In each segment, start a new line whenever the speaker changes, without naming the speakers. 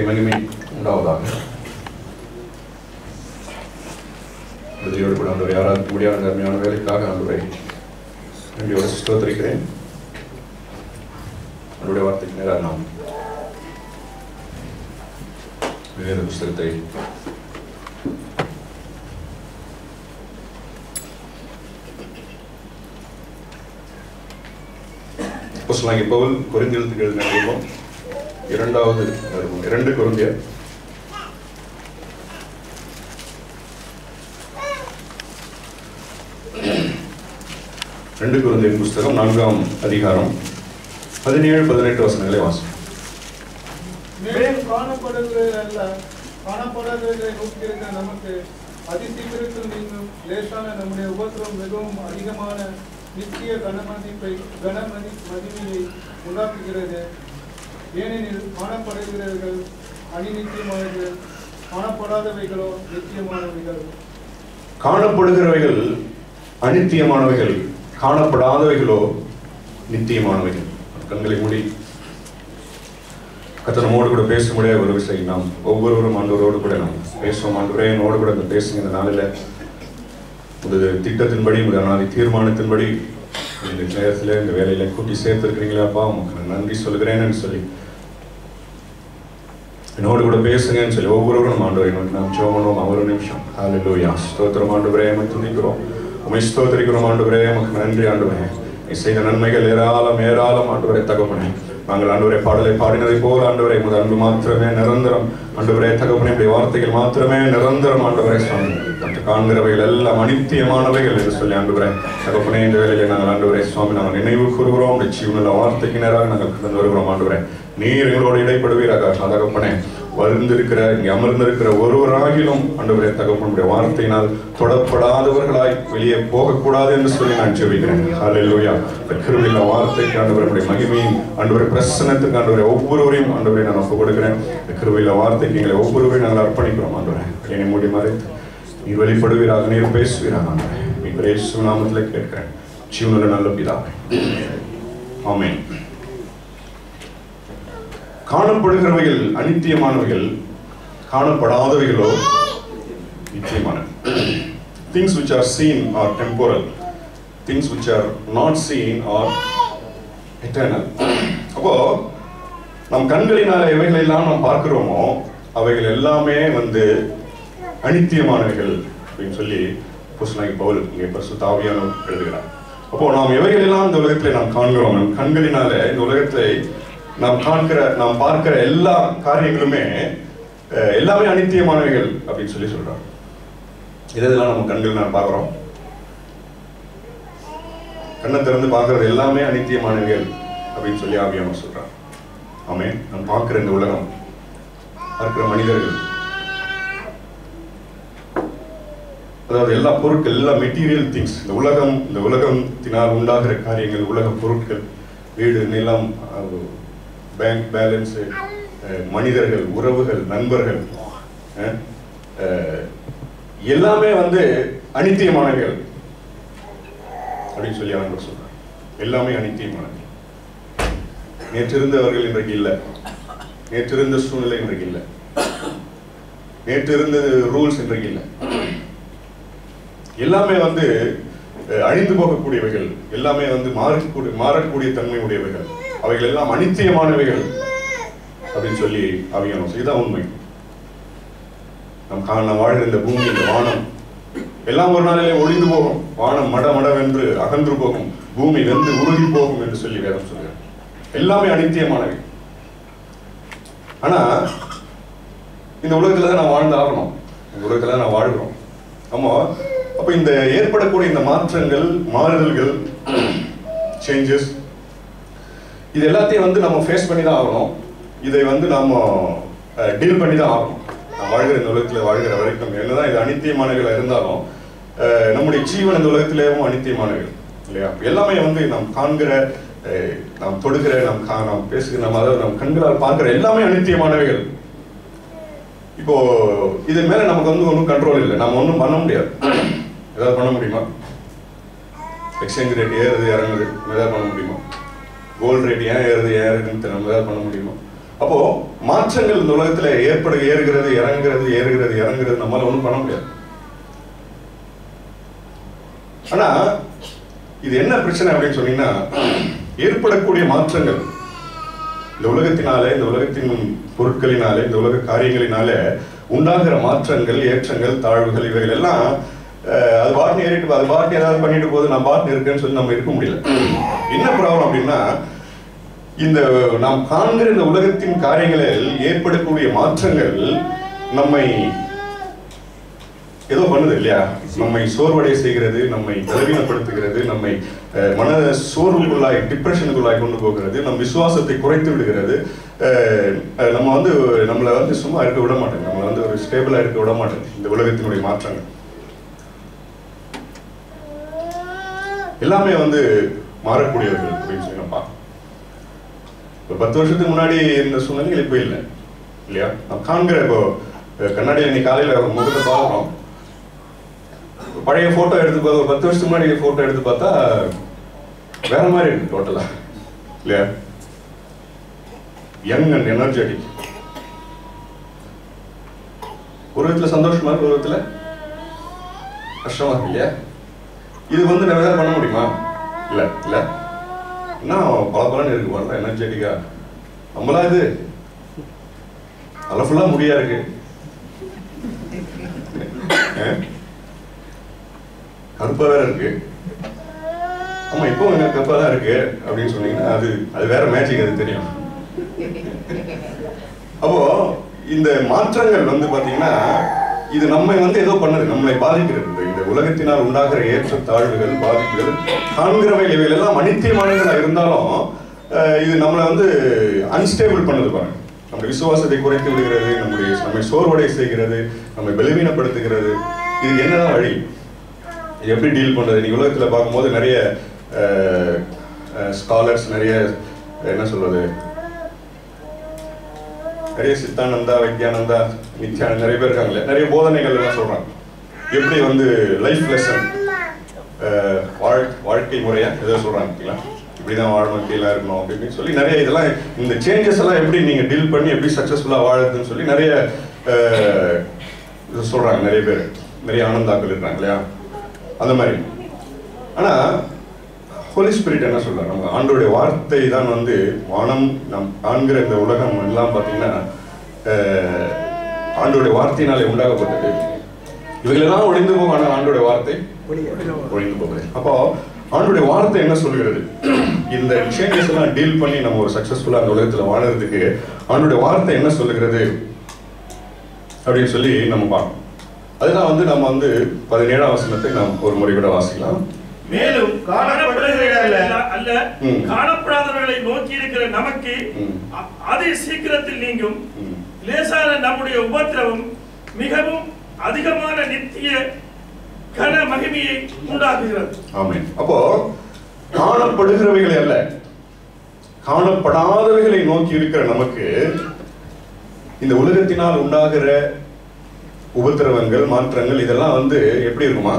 மகிமை உண்டாவதாக. விடுதலையோடு கூட ஆண்டவரை ஆராதிக்க முடியாத அருமையான வேலைக்காக ஆண்டவரை நன்றியோடு ஸ்தோத்திரிக்கிறேன். அவருடைய வார்த்தைக்கு நேராக நாம் வேத புஸ்தகத்தை அப்போஸ்தலனாகிய பவுல் கொரிந்தியருக்கு எழுதின நிருபம் 2 கொரிந்தியர் 2 கொரிந்தியர் புஸ்தகம் 4ஆம் அதிகாரம் 17-18 வசனங்களை வாசிப்போம்.
மேலும் காணப்படுவதை நோக்கியிருக்கிற நமக்கு அதிசீக்கிரத்தில் நீங்கும் லேசான நம்முடைய உபத்திரம் மிகவும் அதிகமான நித்திய மதிமையை உண்டாக்குகிறது. ஏனெனில் காணப்படுகிறவர்கள் அநிநித்தியமானவர்கள், காணப்படாதவைகளோ நித்தியமானவைகள்.
காணப்படுகிறவைகள் அநித்தியமானவைகள், காணப்படாதவைகளோ நித்தியமானவைகள். கண்களை மூடி கர்த்தர் நம்மோடு கூட பேச முடியாத ஒரு விஷயம். நாம் ஒவ்வொருவரும் ஆண்டவரோடு கூட நாம் பேசுவோம். ஆண்டவரே என்னோடு கூட இந்த பேசுங்க. இந்த நாளில் உங்களுடைய திட்டத்தின்படி, உங்களுடைய தீர்மானத்தின்படி இந்த நேரத்தில் இந்த வேலையில கூட்டி சேர்த்திருக்கிறீங்களாப்பா, உங்களுக்கு நன்றி சொல்கிறேன்னு சொல்லி என்னோடு கூட பேசுங்கன்னு சொல்லி ஒவ்வொருவரும் ஆண்டவரை நோக்கி நாம் ஜெபம் பண்ணுவோம். ஒரு நிமிஷம். ஹல்லேலூயா. ஸ்தோத்திரம் ஆண்டவரே, உம்மை துதிக்கிறோம், உம்மை ஸ்தோத்திரிக்கிறோம் ஆண்டவரே. உமக்கு நன்றி ஆண்டவரே. நீ செய்த நன்மைகள் ஏராளம் ஆண்டவரே. தகப்பனே, நாங்கள் ஆண்டவரை பாடலை பாடினதை போல ஆண்டவரை உமது அன்பு மாத்திரமே நிரந்தரம் ஆண்டவரே. தகப்பனே, இப்படி வார்த்தைகள் மாத்திரமே நிரந்தரம் ஆண்டவரே. சுவாமி, காண்கிறவைகள் எல்லாம் அனித்தியமானவைகள் என்று சொல்லி ஆண்டவரே தகப்பனே, இந்த வேலையில நாங்கள் ஆண்டவரே சுவாமி நாங்கள் நினைவு கூறுகிறோம். ஜீவனுள்ள வார்த்தைக்கு நேராக நாங்கள் கடந்து வருகிறோம் ஆண்டவரே. நீர் எங்களோடு இடைப்படுவீராக. தகப்பனே, வந்திருக்கிற இங்கே அமர்ந்திருக்கிற ஒருவராகிலும் ஆண்டவரே தகப்பனுடைய வார்த்தையினால் தொடப்படாதவர்களாய் வெளியே போகக்கூடாது என்று சொல்லி நான் ஜெபிக்கிறேன். ஹல்லேலூயா. கிருபையுள்ள வார்த்தைக்கு ஆண்டவருடைய மகிமையின் ஆண்டவருடைய பிரசன்னத்துக்கு ஆண்டவரை ஒவ்வொருவரையும் ஆண்டவரை நான் ஒப்புக் கொடுக்கிறேன். கிருபையுள்ள வார்த்தைக்கு எங்களை ஒவ்வொருவரையும் நாங்கள் அர்ப்பணிக்கிறோம் ஆண்டவரை. என்னை மூடி மறைத்து நீர் வெளிப்படுவீராக, நீர் பேசுவீராக ஆண்டவரை. நீர் இயேசு நாமத்தில் கேட்கிறேன் ஜீவனுள்ள நல்ல பிதாவே, ஆமென். காணப்படுகிறவைகள் அனித்தியமானவைகள், காணப்படாதவைகளோ நித்தியமானவை. Things which are seen are temporal, things which are not seen are eternal. அப்போ நம் கண்களினால எவைகள் எல்லாம் நாம் பார்க்கிறோமோ அவைகள் எல்லாமே அனித்தியமானவைகள் அப்படின்னு சொல்லி அப்போஸ்தலனாகிய பவுல் இங்கே பரிசுத்த ஆவியானவர் எழுதுகிறார். அப்போ நாம் எவைகள் எல்லாம் இந்த உலகத்திலே நாம் காண்கிறோம், நம் கண்களினால இந்த உலகத்தை நாம் பார்க்கிற எல்லா காரியங்களுமே எல்லாமே அனித்தியமானவைகள் அப்படின்னு சொல்லி சொல்றாங்க. இதெல்லாம் நம்ம கண்கள் நான் பார்க்கிறோம். கண்ணை திறந்து பார்க்கறது எல்லாமே அனித்தியமானவைகள் அப்படின்னு சொல்லி ஆவியானவர் சொல்றாங்க. ஆமென். நான் பார்க்கிற இந்த உலகம், பார்க்கிற மனிதர்கள், அதாவது எல்லா பொருட்கள், எல்லா மெட்டீரியல் திங்ஸ், இந்த உலகத்தினால் உண்டாகிற காரியங்கள், உலக பொருட்கள், வீடு, நிலம், பேங்க் பேலன்ஸ், மனிதர்கள், உறவுகள், நண்பர்கள், எல்லாமே அனித்தியமானவைகள் அப்படின்னு சொல்லி ஆண்டவர் சொல்றார். எல்லாமே அனித்தியமானவை. நேற்று இருந்தவர்கள் இன்றைக்கு இல்லை, நேற்று இருந்த சூழ்நிலை இன்றைக்கு இல்லை, நேற்று இருந்த ரூல்ஸ் இன்றைக்கு இல்லை. எல்லாமே அழிந்து போகக்கூடியவைகள், எல்லாமே மாறக்கூடிய தன்மை உடையவைகள், அவைகள் எல்லாம் அனித்தியமானவைகள் அப்படின்னு சொல்லி ஆவியானவர். இதுதான் உண்மை. நாம் வாழ்கிற இந்த பூமி, இந்த வானம் எல்லாம் ஒரு நாளிலே ஒழிந்து போகும். வானம் மடமடவென்று அகன்று போகும், பூமி வெந்து உருகி போகும் என்று சொல்லி வேதம் சொல்கிறார். எல்லாமே அனித்தியமானவை. ஆனா இந்த உலகத்துல தான் நான் வாழ்ந்து ஆகணும், இந்த உலகத்துல நான் வாழ்கிறோம். ஆமா. அப்ப இந்த ஏற்படக்கூடிய இந்த மாற்றங்கள், மாறுதல்கள், சேஞ்சஸ், இது எல்லாத்தையும் நம்ம ஃபேஸ் பண்ணி தான் ஆகணும். இதை நாம டீல் பண்ணி தான் ஆகணும். நான் வாழ்கிற இந்த உலகத்தில் வாழ்கிற வரைக்கும் என்னதான் இது அனித்தியமானவைகள் இருந்தாலும் நம்முடைய ஜீவன் இந்த உலகத்திலேயும் அனித்தியமானவைகள் இல்லையா? எல்லாமே நாம் காண்கிற, நாம் தொடுகிற, நாம் பேசுகிற, அதாவது நம் கண்களால் பார்க்கிற எல்லாமே அனித்தியமானவைகள். இப்போ இதன் மேல நமக்கு ஒன்றும் கண்ட்ரோல் இல்லை, நம்ம ஒன்றும் பண்ண முடியாது. ஏதாவது பண்ண முடியுமா? எக்ஸ்சேஞ்ச் ரேட் ஏறுது இறங்குது, ஏதாவது பண்ண முடியுமா? கோல்டு ரேட் ஏன் ஏறுதுன்னு நம்மளால பண்ண முடியுமா? அப்போ மாற்றங்கள் இந்த உலகத்துல ஏறுகிறது இறங்குறது நம்மளால ஒண்ணும் பண்ண முடியாது. ஆனா இது என்ன பிரச்சனை அப்படின்னு சொன்னீங்கன்னா, ஏற்படக்கூடிய மாற்றங்கள் இந்த உலகத்தினால, இந்த உலகத்தின் பொருட்களினால, இந்த உலக காரியங்களினால உண்டாகிற மாற்றங்கள், ஏற்றங்கள், தாழ்வுகள், இவைகள் எல்லாம் அது பாட்டு ஏறிட்டு அது பாட்டு ஏதாவது பண்ணிட்டு போகுது, நான் பாட்டு இருக்கேன்னு சொல்லி நம்ம இருக்க முடியல. என்ன ப்ராப்ளம் அப்படின்னா, இந்த நாம் காண்கிற இந்த உலகத்தின் காரியங்களில் ஏற்படக்கூடிய மாற்றங்கள் நம்மை ஏதோ பண்ணுது இல்லையா? நம்மை சோர்வடைய செய்கிறது, நம்மை பலவீனப்படுத்துகிறது, நம்மை மன சோர்வுக்குள்ளாய், டிப்ரெஷனுக்குள்ளாய் கொண்டு போகிறது, நம் விசுவாசத்தை குறைத்து விடுகிறது. நம்ம நம்மளை சும்மா இருக்க விட மாட்டேங்க, நம்மளை ஒரு ஸ்டேபிளா இருக்க விட மாட்டேங்க இந்த உலகத்தினுடைய மாற்றங்கள். எல்லாமே மாறக்கூடியவர்கள் அப்படின்னு சொல்லி நம்ம பார்க்கணும். இப்போ 10 வருஷத்துக்கு முன்னாடி இருந்த சூழ்நிலைகள் இப்போ இல்லை இல்லையா? நம்ம காண்கிற இப்போ கண்ணாடியில் இன்னைக்கு காலையில் முகத்தை பார்க்குறோம். பழைய போட்டோ எடுத்து பார்த்தா, ஒரு 10 வருஷத்துக்கு முன்னாடி போட்டோ எடுத்து பார்த்தா வேற மாதிரி இருக்கு டோட்டலா இல்லையா? Young and energetic. ஒரு விதத்துல சந்தோஷமா இருக்கு, ஒரு விதத்துல கஷ்டமா இருக்கு இல்லையா? இது நம்ம ஏதாவது பண்ண முடியுமா? இல்ல இல்ல. என்ன பலன்னு இருக்கு பாருங்க, எனர்ஜெட்டிக்கா. நம்மளா இது அலஃபுல்லா முடியா இருக்கு, கருப்பா வேற இருக்கு. ஆமா, இப்போ கருப்பா தான் இருக்கு அப்படின்னு சொன்னீங்கன்னா அது வேற மேஜிக், அது தெரியும். அப்போ இந்த மாற்றங்கள் பாத்தீங்கன்னா, இது நம்மை ஏதோ பண்ணுது, நம்மளை பாதிக்கிறது. இந்த உலகத்தினால் உண்டாகிற ஏற்ற தாழ்வுகள், பாதிப்புகள், காண்கிறவைகள், இவைகள் எல்லாம் அனித்தியமானவர்களா இருந்தாலும் இது நம்மளை அன்ஸ்டேபிள் பண்ணுது பாருங்க. நம்ம விசுவாசத்தை குறைத்து விடுகிறது, நம்மை சோர்வடை செய்கிறது, நம்மை பலவீனப்படுத்துகிறது. இது என்னதான் வழி? எப்படி டீல் பண்றது? இன்னைக்கு உலகத்துல பார்க்கும்போது நிறைய ஸ்காலர்ஸ், நிறைய என்ன சொல்றது, நிறைய சித்தானந்தா, வைத்தியானந்தா, நித்யானந்தா, நிறைய பேர் இருக்காங்களே, நிறைய போதனைகள் எல்லாம் சொல்றாங்க. எப்படி லைஃப் லெசன், வாழ்க்கை முறையா ஏதோ சொல்றாங்க, இப்படிதான் வாழணும், கீழே இருக்கணும் அப்படின்னு சொல்லி நிறைய இதெல்லாம், இந்த சேஞ்சஸ் எல்லாம் எப்படி நீங்க டீல் பண்ணி எப்படி சக்சஸ்ஃபுல்லா வாழறதுன்னு சொல்லி நிறைய சொல்றாங்க. நிறைய பேர், நிறைய ஆனந்தாக்கள் இருக்காங்க இல்லையா? அந்த மாதிரி. ஆனா ஹோலி ஸ்பிரிட் என்ன சொல்றாரு? நம்ம ஆண்டோடைய வார்த்தை தான் வானம், நம் காண்கிற இந்த உலகம் எல்லாம் பார்த்தீங்கன்னா ஆண்டோடைய வார்த்தையினாலே உண்டாகப்பட்டது. இவைகளெல்லாம் ஒழிந்து போகும், ஆனால் ஆண்டோடைய வார்த்தை ஒழிந்து போகுது. அப்போ ஆண்டோடைய வார்த்தை என்ன சொல்லுகிறது? இந்த சேஞ்சஸ் எல்லாம் டீல் பண்ணி நம்ம ஒரு சக்சஸ்ஃபுல்லா அந்த உலகத்துல வாழறதுக்கு ஆண்டோடைய வார்த்தை என்ன சொல்லுகிறது அப்படின்னு சொல்லி நம்ம பார்க்கணும். அதுதான் நம்ம 17ஆம் வசனத்தை நாம் ஒரு முறை விட வாசிக்கலாம்.
மேலும் காணப்படாதவர்களை நோக்கி இருக்கிற நமக்கு அதே சீக்கிரத்தில் நீங்கும் லேசான நம்முடைய உபத்திரவம் மிகவும் அதிகமான நித்திய கன மகிமையை உண்டாக்குகிறது.
ஆமென். அப்போ காணப்படுகிறவைகளை அல்ல, காணப்படாதவைகளை நோக்கி இருக்கிற நமக்கு இந்த உலகத்தினால் உண்டாகிற உபத்திரவங்கள், மாற்றங்கள் இதெல்லாம் எப்படி இருக்குமா?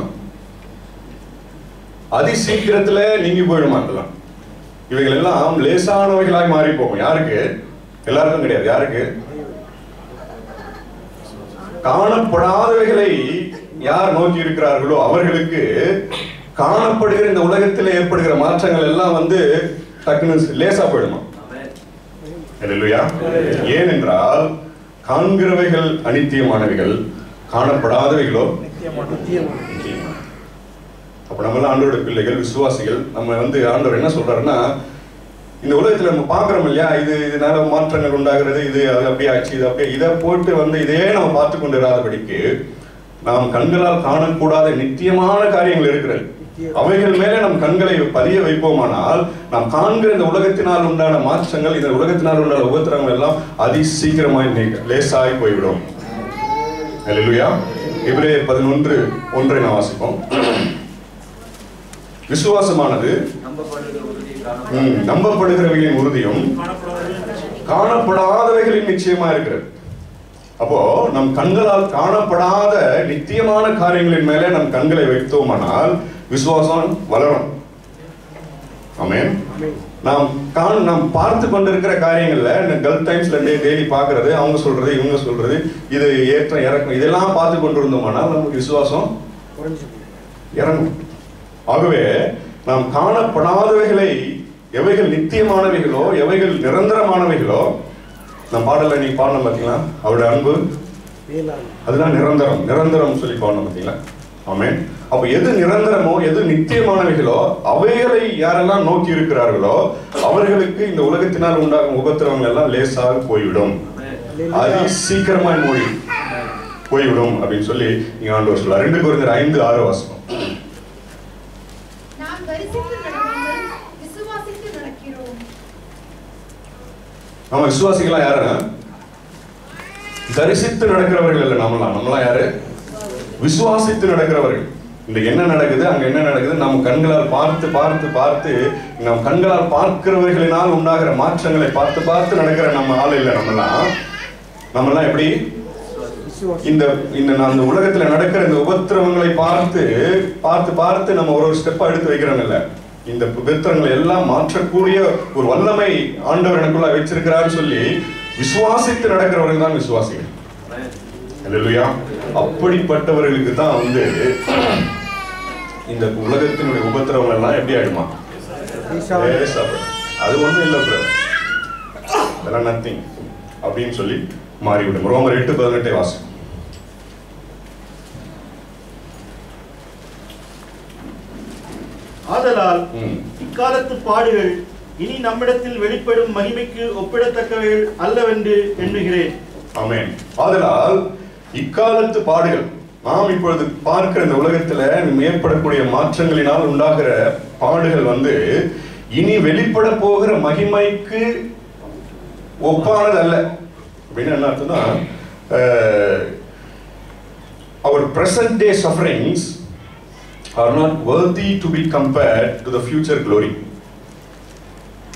அதி சீக்கிரத்துல நீங்கி போயிடுமா? இதெல்லாம் இவைகள் எல்லாம் லேசானவைகளாய் மாறி போகும். யாருக்கு? எல்லாருக்கும் கிடையாது. யாருக்கு? காணப்படாதவைகளை யார் நோக்கி இருக்கிறார்களோ அவர்களுக்கு காணப்படுகிற இந்த உலகத்தில் ஏற்படுகிற மாற்றங்கள் எல்லாம் டக்குன்னு லேசா போயிடுமா? அல்லேலூயா. ஏனென்றால் காண்கிறவைகள் அனித்தியமானவைகள், காணப்படாதவைகளோ நித்தியமான. அப்ப நம்மளாம் ஆண்டோட பிள்ளைகள், விசுவாசிகள். நம்ம ஆண்டவர் என்ன சொல்றாருன்னா, இந்த உலகத்துல நம்ம பாக்குறோம் இல்லையா, இதனால மாற்றங்கள் உண்டாகிறது, இது அது அப்படியே ஆச்சு, இது அப்படியே, இதை போட்டு இதே நம்ம பார்த்து கொண்டு இராதபடிக்கு நாம் கண்களால் காணக்கூடாத நித்தியமான காரியங்கள் இருக்கிறது. அவைகள் மேலே நம் கண்களை பதிய வைப்போமானால் நாம் காண்கிற இந்த உலகத்தினால் உண்டான மாற்றங்கள், இந்த உலகத்தினால் உண்டான உபத்திரங்கள் எல்லாம் அதி சீக்கிரமாய் லேசாய் போய்விடும். அல்லேலூயா. எபிரேயர் 11:1 நாம் வாசிப்போம். விசுவாசமானது நம்பப்படுகிறவைகளின் உறுதியும் காணப்படாதவைகளின் நிச்சயமா இருக்கிறது. அப்போ நம் கண்களால் காணப்படாத நித்தியமான காரியங்களின் மேலே நம் கண்களை வைத்தோமானால் விசுவாசம் வளரும். ஆமென். நாம் பார்த்து கொண்டிருக்கிற காரியங்கள்ல இந்த கல்ஃப் டைம்ஸ்ல டெய்லி பார்க்கறது, அவங்க சொல்றது, இவங்க சொல்றது, இது ஏற்றம் இறக்கம் இதெல்லாம் பார்த்து கொண்டிருந்தோம்னா நமக்கு விசுவாசம் இறங்கும். ஆகவே நாம் காணப்படாதவைகளை எவைகள் நித்தியமானவைகளோ எவைகள் நிரந்தரமானவைகளோ, நம் பாடல நீ பாடணும் பார்த்தீங்களா, அவருடைய அன்பு அதுதான் நிரந்தரம், நிரந்தரம் சொல்லி பாடணும் பார்த்தீங்களா. ஆமென். அப்ப எது நிரந்தரமோ எது நித்தியமானவைகளோ அவைகளை யாரெல்லாம் நோக்கி இருக்கிறார்களோ அவர்களுக்கு இந்த உலகத்தினால் உண்டாகும் உபத்திரவங்கள் எல்லாம் லேசாக போய்விடும், அது சீக்கிரமாய் மொழி போய்விடும் அப்படின்னு சொல்லி நீங்க ஆண்டவர் சொல்றார். 2 கொரிந்தியர் 5:6 வாசகம். நம்ம விசுவாசிகளா யாரு? தரிசித்து நடக்கிறவர்கள் இல்ல. நம்மளாம் யாரு? விசுவாசித்து நடக்கிறவர்கள். இன்றைக்கு என்ன நடக்குது, அங்க என்ன நடக்குது, நம்ம கண்களால் பார்த்து பார்த்து பார்த்து நம் கண்களால் பார்க்கிறவர்களினால் உண்டாகிற மாற்றங்களை பார்த்து பார்த்து நடக்கிற நம்ம ஆள் இல்லை. நம்மெல்லாம் எப்படி இந்த அந்த உலகத்துல நடக்கிற இந்த உபத்திரவங்களை பார்த்து பார்த்து பார்த்து நம்ம ஒரு ஸ்டெப்பா எடுத்து வைக்கிறோம் இல்ல. இந்த உபத்திரங்களை எல்லாம் மாற்றக்கூடிய ஒரு வல்லமை ஆண்டவர் எனக்குள்ள வச்சிருக்கிறான்னு சொல்லி விசுவாசித்து நடக்கிறவர்கள் தான் விசுவாசிகள். அல்லேலூயா. அப்படிப்பட்டவர்களுக்கு தான் இந்த உலகத்தினுடைய உபத்திரவங்கள் எல்லாம் எப்படி ஆயிடுமா, அது ஒண்ணும் இல்லை பிரதர், அதெல்லாம் நத்திங் அப்படின்னு சொல்லி மாறிவிடும். ரோமர் 8:18 வாசம்.
ஆதலால் இக்காலத்து பாடுகள் இனி நம்மிடத்தில் வெளிப்படும் மகிமைக்கு ஒப்பிடத்தக்கவைகள் அல்லவென்று எண்ணுகிறேன்.
ஆமென். ஆதலால் இக்காலத்து பாடுகள், நாம் இப்பொழுது பார்க்கிற இந்த உலகத்துல ஏற்படக்கூடிய மாற்றங்களினால் உண்டாகிற பாடுகள் இனி வெளிப்பட போகிற மகிமைக்கு ஒப்பானது அல்ல. அப்படின்னு என்ன அர்த்தம்னா, our present day sufferings are not worthy to be compared to the future glory.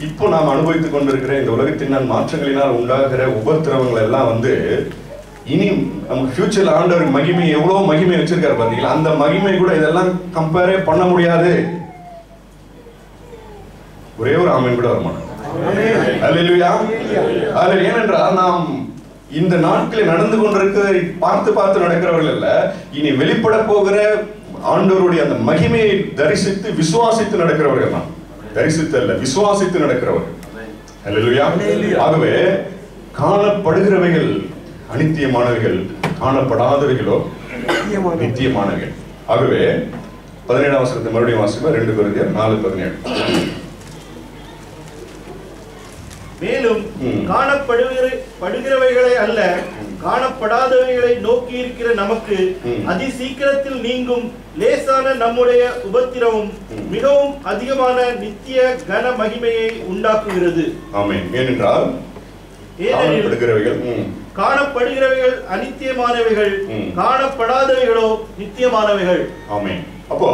இப்போ நாம் அனுபவித்துக் கொண்டிருக்கிற இந்த உலகத்தின் மாற்றங்களினால் உண்டாகிற உபத்திரவங்கள் எல்லாம் இனி நமக்கு ஃபியூச்சர்ல ஆண்டவர் மகிமை எவ்வளவு மகிமை வச்சிருக்காரு பாத்தீங்களா, அந்த மகிமை கூட இதெல்லாம் கம்பேரே பண்ண முடியாது. ஒரே ஒரு ஆமென் கூட வருமா? அல்லேலூயா. ஏனென்றால் நாம் இந்த நாட்களில் நடந்து கொண்டிருக்கிறதை பார்த்து பார்த்து நடக்கிறவர்கள் அல்ல, இனி வெளிப்பட போகிற ஆண்டவருடைய அந்த மகிமையை தரிசித்து விசுவாசித்து நடக்கிறவர்கள் தான். தரிசித்து அல்ல, விசுவாசித்து நடக்கிறவர்கள். அல்லேலூயா. ஆகவே காணப்படுகிறவைகள் அனித்தியமானவைகள், காணப்படாதவைகளோ நித்தியமானவைகள். ஆகவே 17ஆம் வசனத்தை மறுபடியும் வாசிப்போம். 2 கொரிந்தியர் 4:17.
மேலும் காணப்படுகிறவைகளை அல்ல காணப்படாதவைகளை நோக்கி இருக்கிற நமக்கு அதிசீக்கிரத்தில் நீங்கும் லேசான நம்முடைய உபத்திரவம் மிகவும் அதிகமான நித்திய கன மகிமையை உண்டாக்குகிறது.
ஆமென். ஏனென்றால்
காணப்படுகிறவைகள் அநித்தியமானவைகள், காணப்படாதவைகளோ நித்தியமானவைகள்.
ஆமென். அப்போ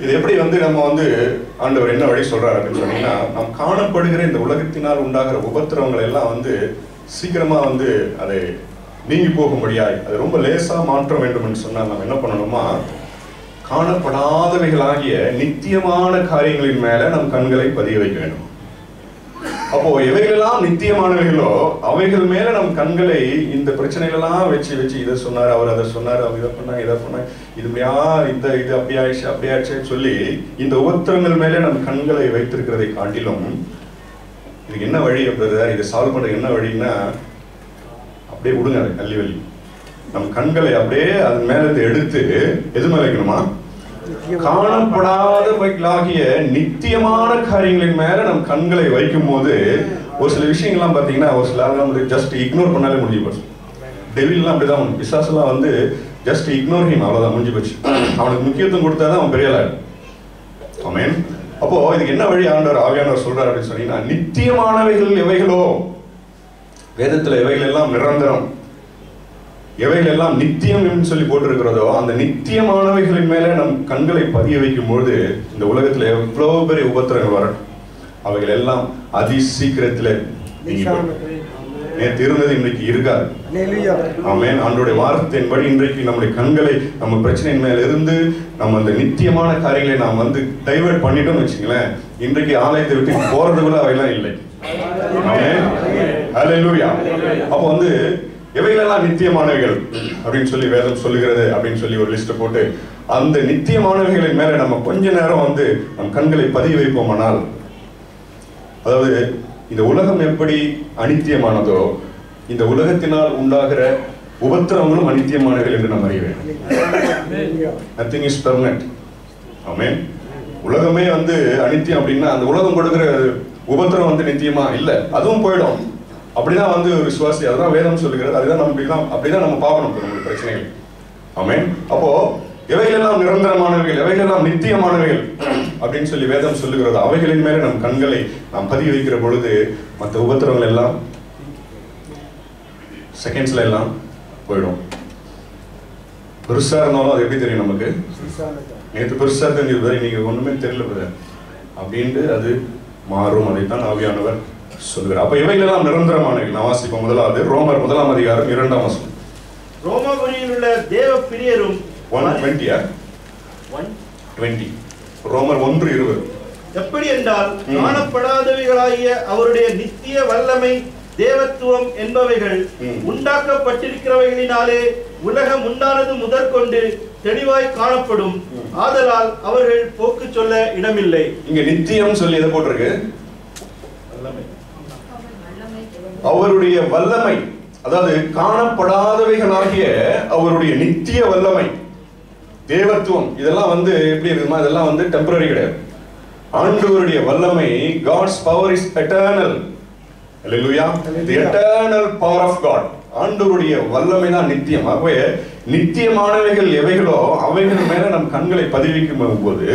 இது எப்படி நம்ம ஆண்டவர் என்ன வழி சொல்றாரு அப்படின்னு சொன்னீங்கன்னா, நாம் காணப்படுகிற இந்த உலகத்தினால் உண்டாகிற உபத்திரவங்கள் எல்லாம் சீக்கிரமா அதை நீங்கி போகும்படியாய் அது ரொம்ப லேசா மாற்ற வேண்டும் என்று சொன்னால் நாம் என்ன பண்ணணுமா, காணப்படாதவைகளாகிய நித்தியமான காரியங்களின் மேல நம் கண்களை பதிய வைக்க வேண்டும். அப்போ எவைகளெல்லாம் நித்தியமானவைகளோ அவைகள் மேல நம் கண்களை இந்த பிரச்சனைகளெல்லாம் வச்சு இதை சொன்னார், அவர் அதை சொன்னார், அவர் இதை பண்ணாங்க, இதை பண்ணாங்க, இது அப்படி ஆயிடுச்சு சொல்லி இந்த உபத்திரங்கள் மேலே நம் கண்களை வைத்திருக்கிறதை காட்டிலும் இதுக்கு என்ன வழி அப்படின்றத இதை சால்வ் பண்றது என்ன வழின்னா, அப்படியே விடுங்க அதை கல்வி வழி. நம் கண்களை அப்படியே அதன் மேல இருந்து எடுத்து எது மேல வைக்கணுமா, காணப்படாதவைகளாகிய நித்தியமான காரியங்களின் மேல நம் கண்களை வைக்கும் போது ஒரு சில விஷயங்கள்லாம் பாத்தீங்கன்னா ஒரு சில ஜஸ்ட் இக்னோர் பண்ணாலே முடிஞ்சு போச்சு. டெவில்லாம் அப்படிதான், பிசாசெல்லாம் ஜஸ்ட் இக்னோர் ஹிம், அவ்வளவுதான், முடிஞ்சு போச்சு. அவனுக்கு முக்கியத்துவம் கொடுத்தாதான் அவன் பெரிய ஆள். ஆமென். அப்போ இதுக்கு என்ன வழி ஆண்டவர் ஆவியானவர் சொல்றாரு அப்படின்னு சொன்னீங்கன்னா, நித்தியமானவைகள் எவைகளோ, வேதத்துல எவைகள் எல்லாம் நிரந்தரம், எவைகள் எல்லாம் நித்தியம் என்று சொல்லி போட்டிருக்கிறதோ அந்த நித்தியமானவைகளின் மேல நம் கண்களை பதிய வைக்கும் பொழுது இந்த உலகத்துல எவ்வளவு பெரிய உபத்திரங்கள் வரட்டும் அவைகள் எல்லாம் அதி சீக்கிரத்துல நேற்று இருந்தது இன்றைக்கு இருக்காது. ஆமென். ஆண்டவருடைய வார்த்தையின்படி இன்றைக்கு நம்முடைய கண்களை நம்ம பிரச்சனையின் மேல இருந்து நம்ம அந்த நித்தியமான காரியங்களை நாம் டைவர்ட் பண்ணிட்டோம்னு வச்சுங்களேன், இன்றைக்கு ஆலயத்தை விட்டு போறது கூட அவையெல்லாம் இல்லை. ஹல்லேலூயா. அப்போ வந்து எவைகளெல்லாம் நித்தியமானவைகள் அப்படின்னு சொல்லி வேதம் சொல்லுகிறது அப்படின்னு சொல்லி ஒரு லிஸ்ட் போட்டு அந்த நித்தியமானவைகளின் மேல நம்ம கொஞ்ச நேரம் வந்து நம் கண்களை பதிய வைப்போமானால், அதாவது இந்த உலகம் எப்படி அனித்தியமானதோ இந்த உலகத்தினால் உண்டாகிற உபத்திரவங்களும் அனித்தியமானவைகள் என்று நாம் அறிய வேண்டும். Nothing is permanent. ஆமென். உலகமே வந்து அனித்தியம் அப்படின்னா அந்த உலகம் கொடுக்கிற உபத்திரம் வந்து நித்தியமா இல்ல, அதுவும் போயிடும். அப்படிதான் வந்து ஒரு விசுவாசி, அதுதான் வேதம் சொல்லுகிறது. அதுதான் நம்ம அப்படிதான் நம்ம பார்க்கணும் நம்மளுடைய பிரச்சனைகள். ஆமென். அப்போ எவைகளெல்லாம் நிரந்தரமானவைகள், எவைகளெல்லாம் நித்தியமானவைகள் அப்படின்னு சொல்லி வேதம் சொல்லுகிறது. அவைகளின் மேல நம் கண்களை நாம் பதிய வைக்கிற பொழுது மற்ற உபத்திரங்கள் எல்லாம் செகண்ட்ஸ்ல எல்லாம் போயிடும். பெருசா இருந்தாலும் அது எப்படி தெரியும் நமக்கு? நேற்று பெருசா தெரிஞ்சது, இன்னைக்கு ஒண்ணுமே தெரியல அப்படின்ட்டு அது மாறும். அதைத்தான் ஆவியானவர் சொல்லுகிறார். அப்ப இவைகளெல்லாம் நிரந்தரமானவைகள். நான் வாசிப்போம். முதலாவது ரோமர் 1 அதிகாரம் 2 வசனம்.
ரோமாபுரியில் உள்ள தேவ பிரியரும்
1:20 ரோமர் 1:20
எப்படி என்றால் காணப்படாதவைகளாகிய அவருடைய நித்திய வல்லமை தேவத்துவம் என்பவைகள் உண்டாக்கப்பட்டிருக்கிறவைகளினாலே உலகம் உண்டானது முதற்கொண்டு தெளிவாய் காணப்படும். ஆதலால் அவர்கள் போக்கு சொல்ல இடமில்லை.
இங்க நித்தியம் சொல்லி எதை போட்டிருக்கு? அவருடைய வல்லமை, அதாவது காணப்படாதவைகளாகிய அவருடைய நித்திய வல்லமை தேவத்துவம், இதெல்லாம் வந்து எப்படி இருக்குமா? இதெல்லாம் வந்து டெம்பரரி கிடையாது. ஆண்டவருடைய வல்லமை, God's power is eternal. Hallelujah. The eternal power of God. ஆண்டவருடைய வல்லமை தான் நித்தியம். ஆகவே நித்தியமானவைகள் எவைகளோ அவைகள் மேல நம் கண்களை பதிவிக்கும் போது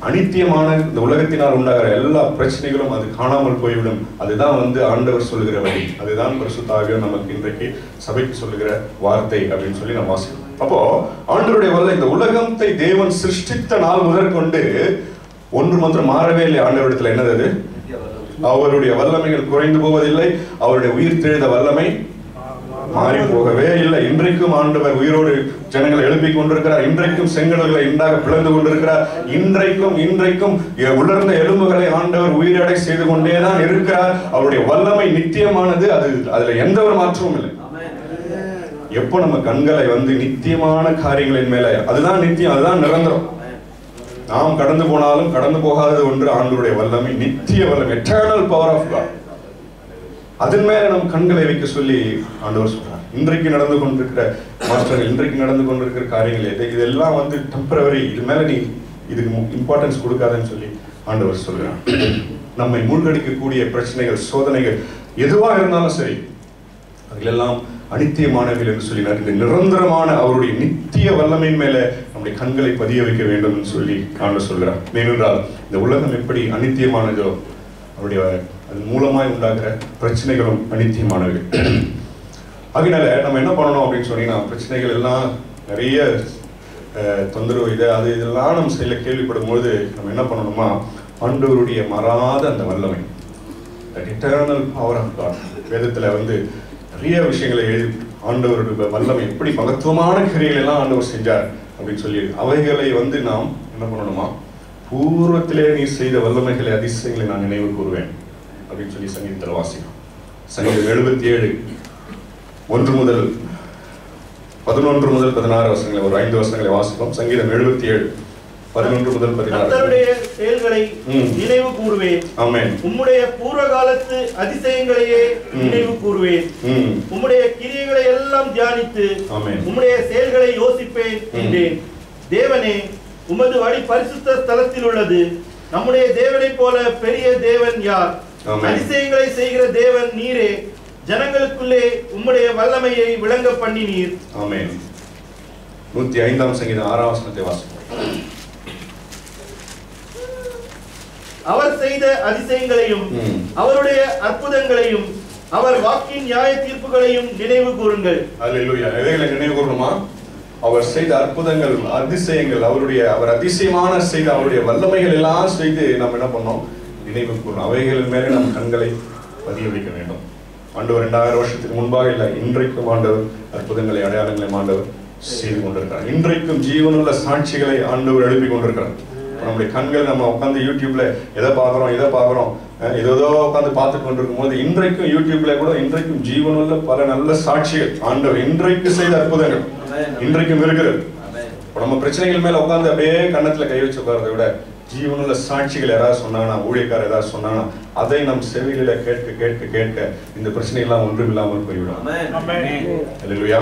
அனித்தியமான இந்த உலகத்தினால் உண்டாகிற எல்லா பிரச்சனைகளும் அது காணாமல் போய்விடும். அதுதான் வந்து ஆண்டவர் சொல்லுகிற வழி. அதுதான் பரிசுத்த ஆவியானவர் நமக்கு இன்றைக்கு சபைக்கு சொல்லுகிற வார்த்தை அப்படின்னு சொல்லி நம்ம வாசிக்கிறோம். அப்போ ஆண்டவருடைய வல்ல இந்த உலகத்தை தேவன் சிருஷ்டித்த நாள் முதற்கொண்டு ஒன்று மாத்திரம் மாறவே இல்லை. ஆண்டவரிடத்துல என்னது? அவருடைய வல்லமைகள் குறைந்து போவதில்லை. அவருடைய உயிர் தெழுந்த வல்லமை மாறி போகவே இல்லை. இன்றைக்கும் ஆண்டவர் உயிரோடு ஜனங்களை எழுப்பிக் கொண்டிருக்கிறார். இன்றைக்கும் செங்கடல்களை இன்றாக பிளந்து கொண்டிருக்கிறார். இன்றைக்கும் உலர்ந்த எலும்புகளை ஆண்டவர் உயிரடை செய்து கொண்டேதான் இருக்கிறார். அவருடைய வல்லமை நித்தியமானது. அதுல எந்த ஒரு மாற்றமும் இல்லை. எப்போ நம்ம கண்களை வந்து நித்தியமான காரியங்களின் மேல, அதுதான் நித்தியம், அதுதான் நிரந்தரம். நாம் கடந்து போனாலும் கடந்து போகாதது ஒன்று ஆண்டவருடைய வல்லமை, நித்திய வல்லமை, எட்டர்னல் பவர் ஆஃப் காட். அதன் மேல நம் கண்களை வைக்க சொல்லி ஆண்டவர் சொல்றார். இன்றைக்கு நடந்து கொண்டிருக்கிற மாற்றங்கள், இன்றைக்கு நடந்து கொண்டிருக்கிற காரியங்கள் இதெல்லாம் வந்து டெம்பரவரி. இது மேல நீ இதுக்கு இம்பார்ட்டன்ஸ் கொடுக்காதன்னு சொல்லி ஆண்டவர் சொல்றார். நம்மை மூழ்கடிக்கக்கூடிய பிரச்சனைகள், சோதனைகள் எதுவா இருந்தாலும் சரி, அதிலெல்லாம் அனித்தியமானவைகள் என்று சொல்லினார். இந்த நிரந்தரமான அவருடைய நித்திய வல்லமையின் மேல நம்முடைய கண்களை பதிய வைக்க வேண்டும் என்று சொல்லி ஆண்டவர் சொல்கிறார். ஏனென்றால் இந்த உலகம் எப்படி அனித்தியமானதோ அவருடைய அது மூலமாய் உண்டாகிற பிரச்சனைகளும் அனித்தியமானவைகள். அதனால நம்ம என்ன பண்ணணும் அப்படின்னு சொன்னீங்கன்னா, பிரச்சனைகள் எல்லாம் நிறைய தொந்தரவு இதெல்லாம் நம்ம செயல கேள்விப்படும் போது நம்ம என்ன பண்ணணுமா, ஆண்டவருடைய மாறாத அந்த வல்லமை, எட்டர்னல் பவர் ஆஃப் காட், வேதத்துல வந்து நிறைய விஷயங்களை எழுதி ஆண்டவருடைய வல்லமை எப்படி மகத்துவமான கிரியைகள் எல்லாம் ஆண்டவர் செஞ்சார் அப்படின்னு சொல்லி அவைகளை வந்து நாம் என்ன பண்ணணுமா, பூர்வத்திலே நீ செய்த வல்லமைகளை அதிசயங்களை நான் நினைவு கூறுவேன் அப்படின்னு சொல்லி சங்கீதத்தில் வாசிக்கிறோம். சங்கீதம் 77 1 முதல் 11 முதல் 16 வசனங்களை, ஒரு 5 வசனங்களை வாசிப்போம். சங்கீதம் 77 11 முதல் 16.
கர்த்தருடைய செயல்களை நினைவு கூறுவேன். ஆமென். உம்முடைய பூர்வ காலத்து அதிசயங்களையே நினைவு கூறுவேன். உம்முடைய கிரியைகளை எல்லாம் தியானித்து உம்முடைய செயல்களை யோசிப்பேன் என்றேன். தேவனே, உமது வழி பரிசுத்த ஸ்தலத்தில் உள்ளது. நம்முடைய தேவனை போல பெரிய தேவன் யார்? அதிசயங்களை செய்கிற தேவன் நீரே. ஜனங்களுக்குள்ளே உம்முடைய வல்லமையை விளங்க பண்ணினீர்.
ஆமென். 105ஆம் சங்கீதம் 6ஆம் வசனத்தை வாசிப்போம்.
அவர் செய்த அதிசயங்களையும் அவருடைய அற்புதங்களையும் அவர் வாக்கின் நியாய தீர்ப்புகளையும் நினைவு கூறுங்கள். அல்லேலூயா.
எவைகளை நினைவு கூறணுமா? அவர் செய்த அற்புதங்கள், அதிசயங்கள், அவர் அதிசயமான செய்த அவருடைய வல்லமைகள் எல்லாம் செய்து நம்ம என்ன பண்ணோம், நினைவு கூறணும். அவைகளின் மேலே நம் கண்களை பதிய வைக்க வேண்டும். ஆண்டவர் 2000 வருஷத்துக்கு முன்பாக இல்லை, இன்றைக்கும் ஆண்டவர் அற்புதங்களை, அடையாளங்களை ஆண்டவர் செய்து கொண்டிருக்கிறார். இன்றைக்கும் ஜீவனுள்ள சாட்சிகளை ஆண்டவர் எழுப்பி கொண்டிருக்கிறார். நம்முடைய கண்கள் நம்ம உட்காந்து யூடியூப்ல எதை பார்க்குறோம் ஏதோ உட்காந்து பார்த்து கொண்டிருக்கும் போது இன்றைக்கும் யூடியூப்ல கூட இன்றைக்கும் ஜீவனுள்ள பல நல்ல சாட்சிகள் ஆண்டவர் இன்றைக்கு செய்த அற்புதங்கள் இன்றைக்கும் இருக்கிறது. நம்ம பிரச்சனைகள் மேல உட்காந்து அப்படியே கண்ணத்துல கை வச்சு உட்கார்றதை விட ஜீவனுள்ள சாட்சிகள் யாராவது சொன்னாங்கன்னா, ஊழியக்காரர் ஏதாவது சொன்னாங்கன்னா, அதை நம் செவிகளில கேட்க கேட்க கேட்க இந்த பிரச்சனைகள்லாம் ஒன்றும் இல்லாமல் போய்விடும். அல்லேலூயா.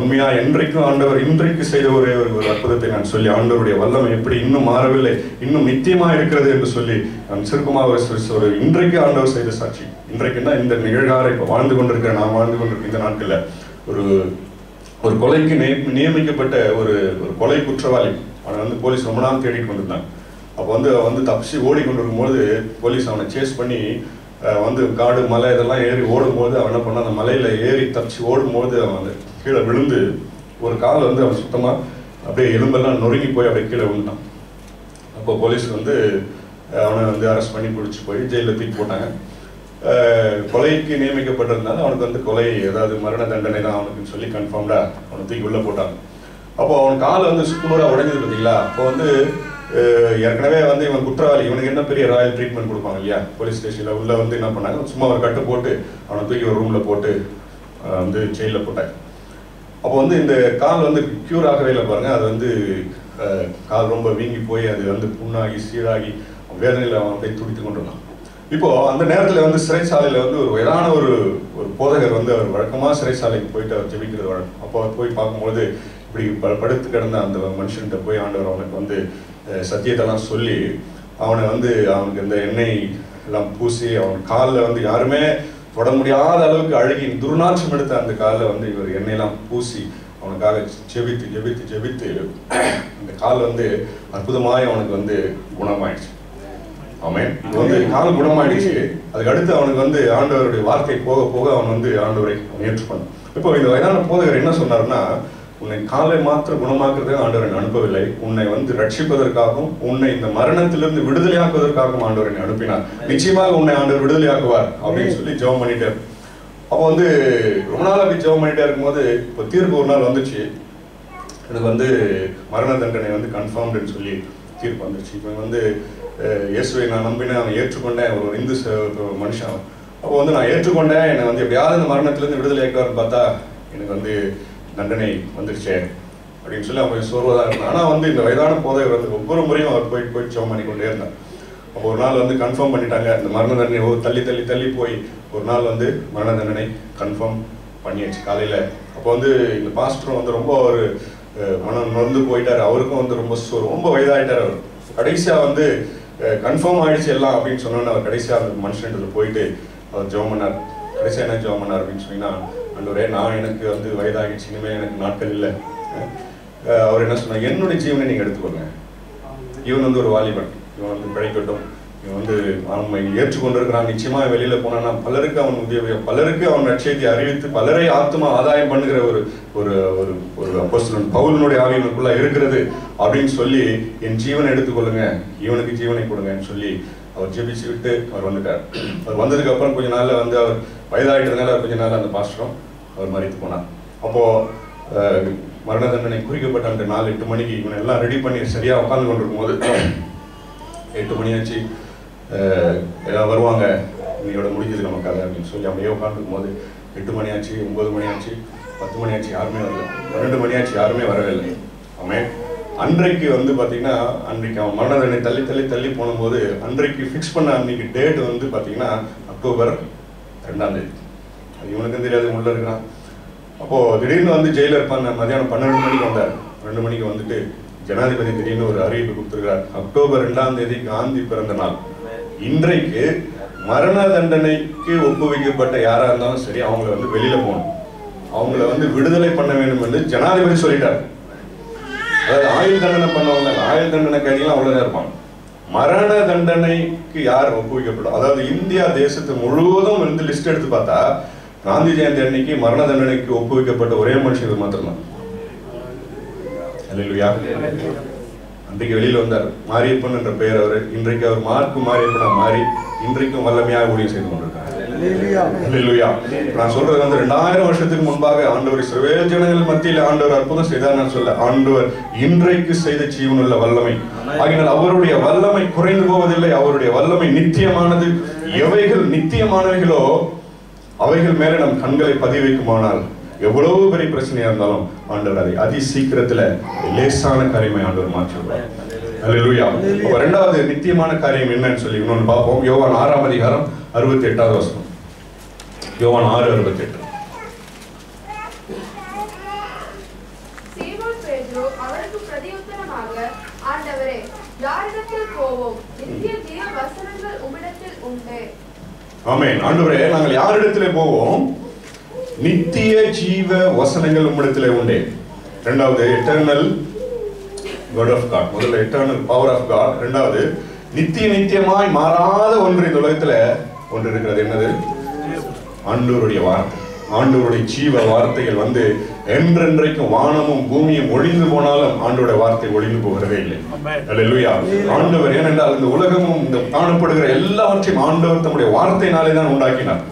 உண்மையா என்றைக்கும் ஆண்டவர் இன்றைக்கு செய்த ஒரே ஒரு அற்புதத்தை நான் சொல்லி, ஆண்டவருடைய வல்லமை எப்படி இன்னும் மாறவில்லை, இன்னும் நித்தியமா இருக்கிறது என்று சொல்லி நான் சுருக்கமாக ஒரு இன்றைக்கு ஆண்டவர் செய்த சாட்சி. இன்றைக்குன்னா இந்த நிகழ்கால இப்ப வாழ்ந்து கொண்டிருக்கிற நான் வாழ்ந்து கொண்டிருக்கிற இந்த நாட்கள்ல ஒரு கொலைக்கு நியமிக்கப்பட்ட ஒரு கொலை குற்றவாளி அவனை வந்து போலீஸ் ரொம்ப நாள் தேடிட்டு கொண்டிருந்தாங்க. அப்போ வந்து தப்பிச்சு ஓடிக்கொண்டிருக்கும்போது போலீஸ் அவனை சேஸ் பண்ணி வந்து காடு மலை இதெல்லாம் ஏறி ஓடும்போது அவன் என்ன பண்ணான், அந்த மலையில ஏறி தப்பிச்சு ஓடும்போது அவன் வந்து கீழே விழுந்து ஒரு கால் வந்து அவன் சுத்தமா அப்படியே எலும்பெல்லாம் நொறுங்கி போய் அப்படியே கீழே விழுந்தான். அப்போ போலீஸ் வந்து அவனை வந்து அரெஸ்ட் பண்ணி பிடிச்சி போய் ஜெயிலில் தூக்கி போட்டாங்க. கொலைக்கு நியமிக்கப்பட்டிருந்தாலும் அவனுக்கு வந்து கொலை ஏதாவது மரண தண்டனை தான் அவனுக்குன்னு சொல்லி கன்ஃபார்ம்டா அவனை தூக்கி உள்ள போட்டாங்க. அப்போ அவன் கால் வந்து சுக்குநூறாக உடைஞ்சது பார்த்தீங்களா. அப்போ வந்து ஏற்கனவே வந்து இவன் குற்றவாளி, இவனுக்கு என்ன பெரிய ராயல் ட்ரீட்மெண்ட் கொடுப்பாங்க இல்லையா போலீஸ் ஸ்டேஷனில். உள்ள வந்து என்ன பண்ணாங்க, சும்மா ஒரு கட்டு போட்டு அவனை தூக்கி ஒரு ரூமில் போட்டு வந்து ஜெயிலில் போட்டாங்க. அப்போ வந்து இந்த கால் வந்து க்யூர் ஆகவே இல்லை பாருங்க. அது வந்து கால் ரொம்ப வீங்கி போய் அது வந்து புண்ணாகி சீராகி வேதனையில் அவன் போய் துடித்து கொண்டு இருந்தான். இப்போ அந்த நேரத்தில் வந்து சிறைச்சாலையில் வந்து ஒரு வயதான ஒரு போதகர் வந்து அவர் வழக்கமாக சிறைச்சாலைக்கு போயிட்டு அவர் ஜெபிக்கிறது வழக்கம். அப்போ அவர் போய் பார்க்கும்போது இப்படி படுத்து கிடந்த அந்த மனுஷன்கிட்ட போய் ஆண்டவர் அவனுக்கு வந்து சத்தியத்தெல்லாம் சொல்லி அவனை வந்து அவனுக்கு இந்த எண்ணெய் எல்லாம் பூசி அவன் காலில் வந்து யாருமே தொட முடியாத அளவுக்கு அழுகி துர்நாற்றம் எடுத்த அந்த காலில் வந்து இவர் எண்ணெயெல்லாம் பூசி அவனுக்காக ஜெபித்து ஜெபித்து ஜெபித்து அந்த கால் வந்து அற்புதமாய் அவனுக்கு வந்து குணமாயிடுச்சு. ஆமென். இது வந்து கால் குணமாயிடுச்சு. அதுக்கு அடுத்து அவனுக்கு வந்து ஆண்டவருடைய வார்த்தை போக போக அவன் வந்து ஆண்டவரை ஏற்றுக்கொண்டான். இப்போ இந்த வயதான போதகர் என்ன சொன்னார்னா, உன்னை காலை மாத்திரம் குணமாக்குறதே ஆண்டவரை அனுப்பவில்லை, உன்னை வந்து ரட்சிப்பதற்காகவும் உன்னை இந்த மரணத்திலிருந்து விடுதலையாக்குவதற்காகவும் ஆண்டவரை அனுப்பினார். நிச்சயமாக உன்னை ஆண்டவர் விடுதலையாக்குவார் அப்படின்னு சொல்லி ஜெபம் பண்ணிட்டார். அப்போ வந்து ரொம்ப நாள் அப்படி ஜெபம் பண்ணிட்டே இருக்கும்போது இப்போ தீர்ப்பு ஒரு நாள் வந்துச்சு. எனக்கு வந்து மரண தண்டனை வந்து கன்ஃபார்ம்டுன்னு சொல்லி தீர்ப்பு வந்துச்சு. இப்போ வந்து இயேசுவை நான் நம்பினேன், அவனை ஏற்றுக்கொண்டேன், ஒரு இந்து மனுஷன். அப்போ வந்து நான் ஏற்றுக்கொண்டேன், என்னை வந்து எப்படியாவது இந்த மரணத்திலேருந்து விடுதலையாக்குவார்னு பார்த்தா எனக்கு வந்து தண்டனை வந்துருச்சே அப்படின்னு சொல்லி அவன் சோர்வதாக இருந்தான். ஆனால் வந்து இந்த வயதான போதகர் வந்து ஒவ்வொரு முறையும் அவர் போய் ஜெபம் பண்ணி கொண்டே இருந்தார். அப்போ ஒரு நாள் வந்து கன்ஃபார்ம் பண்ணிட்டாங்க இந்த மரண தண்டனை. தள்ளி தள்ளி தள்ளி போய் ஒரு நாள் வந்து மரண தண்டனை கன்ஃபார்ம் பண்ணியாச்சு காலையில். அப்போ வந்து இந்த பாஸ்டரும் வந்து ரொம்ப ஒரு மனம் நொந்து போயிட்டார். அவருக்கும் வந்து ரொம்ப வயதாகிட்டார். அவர் கடைசியாக வந்து கன்ஃபார்ம் ஆகிடுச்சு எல்லாம் அப்படின்னு சொன்னோன்னு அவர் கடைசியாக அந்த மனுஷன்ட்டு போயிட்டு அவர் ஜெபம் பண்ணார். கடைசியாக என்ன ஜெபம் பண்ணார் அப்படின்னு சொன்னீங்கன்னா, ஆண்டவரே நான் எனக்கு வந்து வயதாகிடுச்சு, இனிமேல் எனக்கு நாட்கள் இல்லை. அவர் என்ன சொன்னார், என்னுடைய ஜீவனை நீங்கள் எடுத்துக்கோங்க. இவன் வந்து ஒரு வாலிபன், இவன் வந்து பிழைக்கட்டும், இவன் வந்து அவன் ஏற்றுக்கொண்டிருக்கிறான். நிச்சயமா வெளியில போனான்னா பலருக்கு அவன் உதவி, பலருக்கு அவன் நற்செய்தியை அறிவித்து பலரை ஆத்மா ஆதாயம் பண்ணுகிற ஒரு ஒரு ஒரு ஒரு அப்போஸ்தலன் பவுலினுடைய ஆவி இவனுக்குள்ள இருக்கிறது அப்படின்னு சொல்லி என் ஜீவனை எடுத்துக்கொள்ளுங்க, இவனுக்கு ஜீவனை கொடுங்கன்னு சொல்லி அவர் ஜெபிச்சு விட்டு அவர் வந்துட்டார். அவர் வந்ததுக்கு அப்புறம் கொஞ்ச நாள்ல வந்து அவர் வயதாயிட்டதுனால கொஞ்ச நாள் அந்த பாஸ்டரும் அவர் மரித்து போனார். அப்போ மரண தண்டனை குறிக்கப்பட்ட அந்த நாள் 8 மணிக்கு இவனை எல்லாம் ரெடி பண்ணி சரியா உட்கார்ந்து கொண்டிருக்கும் போது 8 மணி ஆச்சு, எல்லாம் வருவாங்க, இன்னையோட முடிஞ்சது நமக்கு அதை அப்படின்னு சொல்லி அப்படியே உட்காந்துருக்கும் போது 8 மணி ஆச்சு, 9 மணி ஆச்சு, 10 மணி ஆச்சு, யாருமே வரல. 12 மணி ஆச்சு, யாருமே வரவே இல்லை. ஆமென். அன்றைக்கு வந்து பார்த்தீங்கன்னா, அன்றைக்கு அவன் மரண தண்டனை தள்ளி தள்ளி தள்ளி போகும்போது அன்றைக்கு ஃபிக்ஸ் பண்ண அன்னைக்கு டேட் வந்து பார்த்தீங்கன்னா அக்டோபர் 2ஆம் தேதி. அது இவனுக்கும் தெரியாது, உள்ள இருக்கிறான். அப்போது திடீர்னு வந்து ஜெயிலர் மதியானம் 12 மணிக்கு வந்தார். 2 மணிக்கு வந்துட்டு ஜனாதிபதி திடீர்னு ஒரு அறிவிப்பு கொடுத்துருக்கிறார். அக்டோபர் 2ஆம் தேதி காந்தி பிறந்த நாள். இன்றைக்கு மரண தண்டனைக்கு ஒப்புவிக்கப்பட்ட யாரா இருந்தாலும் சரி, அவங்களை வந்து வெளியில போகணும், அவங்கள வந்து விடுதலை பண்ண வேண்டும் என்று ஜனாதிபதி சொல்லிட்டார். அதாவது ஆயுள் தண்டனை பண்ணவங்க, ஆயுள் தண்டனை கைதிகள் அவ்வளவுதான் இருப்பாங்க. மரண தண்டனைக்கு யார் ஒப்புவிக்கப்படும், அதாவது இந்தியா தேசத்து முழுவதும் வந்து லிஸ்ட் எடுத்து பார்த்தா காந்தி ஜெயந்தி அன்னைக்கு மரண தண்டனைக்கு ஒப்புவிக்கப்பட்ட ஒரே மனுஷன் மாத்திரம்தான். அல்லேலூயா. அன்றைக்கு வெளியில் வந்தார் மாரியப்பன் என்ற பெயர். அவர் இன்றைக்கு அவர் மார்க்கு மாரியப்பனா மாறி இன்றைக்கும் வல்லமையாக ஊழியம் செய்து கொண்டிருக்கார். அல்லேலூயா. நான் சொல்றது வந்து 2000 வருஷத்துக்கு முன்பாக ஆண்டவர் இஸ்ரவேல் ஜனங்கள் மத்தியில் ஆண்டவர் அற்புதம் செய்தார் நான் சொல்ல. ஆண்டவர் இன்றைக்கு செய்த ஜீவனுள்ள வல்லமை. ஆகினால் அவருடைய வல்லமை குறைந்து போவதில்லை. அவருடைய வல்லமை நித்தியமானது. எவைகள் நித்தியமானவைகளோ அவைகள் மேல நம் கண்களை பதிய வைக்குமானால் எவ்வளவு பெரிய பிரச்சனையா இருந்தாலும் ஆண்டவர் அதை அதி சீக்கிரத்துல லேசான காரியமை ஆண்டவர் மாற்றுவார். அல்லேலூயா. அப்ப இரண்டாவது நித்தியமான காரியம் என்னன்னு சொல்லி இன்னொன்னு பார்ப்போம். யோவான் 6ஆம் அதிகாரம் 68வது வசனம். யோவான் 6:68.
சீமோன் பேதுரு அவருக்கு பிரதியுத்தரமாக, ஆண்டவரே, யாரிடத்தில் போவோம்? நித்திய ஜீவ வசனங்கள் உம்மிடத்தில் உண்டு.
ஆமென். ஆண்டவரே, நாங்கள் யாரிடத்திலே போவோம்? நித்திய ஜீவ வசனங்கள் உம்மிடத்திலே உண்டு. இரண்டாவது எட்டர்னல் God of God. முதல்ல எட்டர்னல் பவர் ஆஃப் God. இரண்டாவது நித்தியமாய் மாறாத ஒன்று இந்த உலகத்துல ஒன்று இருக்கிறது. என்னது? ஆண்டவருடைய வார்த்தை. ஆண்டவருடைய ஜீவ வார்த்தைகள் வந்து என்றென்றைக்கும் வானமும் பூமியும் ஒழிந்து போனாலும் ஆண்டவருடைய வார்த்தை ஒழிந்து போகிறதே இல்லை. அல்லேலூயா. ஆண்டவர் ஏனென்றால் இந்த உலகமும் இந்த காணப்படுகிற எல்லாவற்றையும் ஆண்டவர் தம்முடைய வார்த்தையினாலே தான் உண்டாக்கினார்.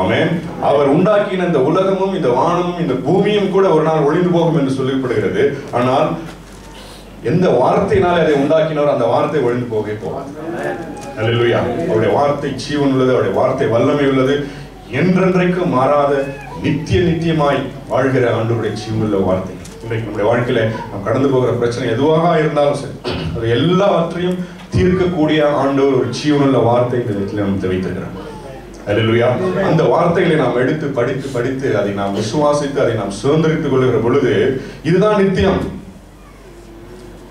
ஆமென். அவர் உண்டாக்கின இந்த உலகமும் இந்த வானமும் இந்த பூமியும் கூட ஒரு நாள் ஒழிந்து போகும் என்று சொல்லப்படுகிறது. ஆனால் எந்த வார்த்தையினாலே அதை உண்டாக்கினாரோ அந்த வார்த்தை ஒழிந்து போகவே போகாது. அல்லேலூயா. அவருடைய வார்த்தை ஜீவன் உள்ளது. அவருடைய வார்த்தை வல்லமை உள்ளது. என்றென்றைக்கும் மாறாத நித்தியமாய் வாழ்கிற ஆண்டவருடைய ஜீவனுள்ள வார்த்தை. இன்றைக்கு நம்முடைய வாழ்க்கையில நாம் கடந்து போகிற பிரச்சனை எதுவாக இருந்தாலும் சரி, அது எல்லாவற்றையும் தீர்க்கக்கூடிய ஆண்டவர் ஒரு ஜீவனுள்ள வார்த்தை இந்த இடத்துல நமக்கு வைத்திருக்கிறார். அல்லேலூயா. அந்த வார்த்தைகளை நாம் எடுத்து படித்து அதை நாம் விசுவாசித்து அதை நாம் சுதந்திரித்துக் கொள்கிற பொழுது இதுதான் நித்தியம்.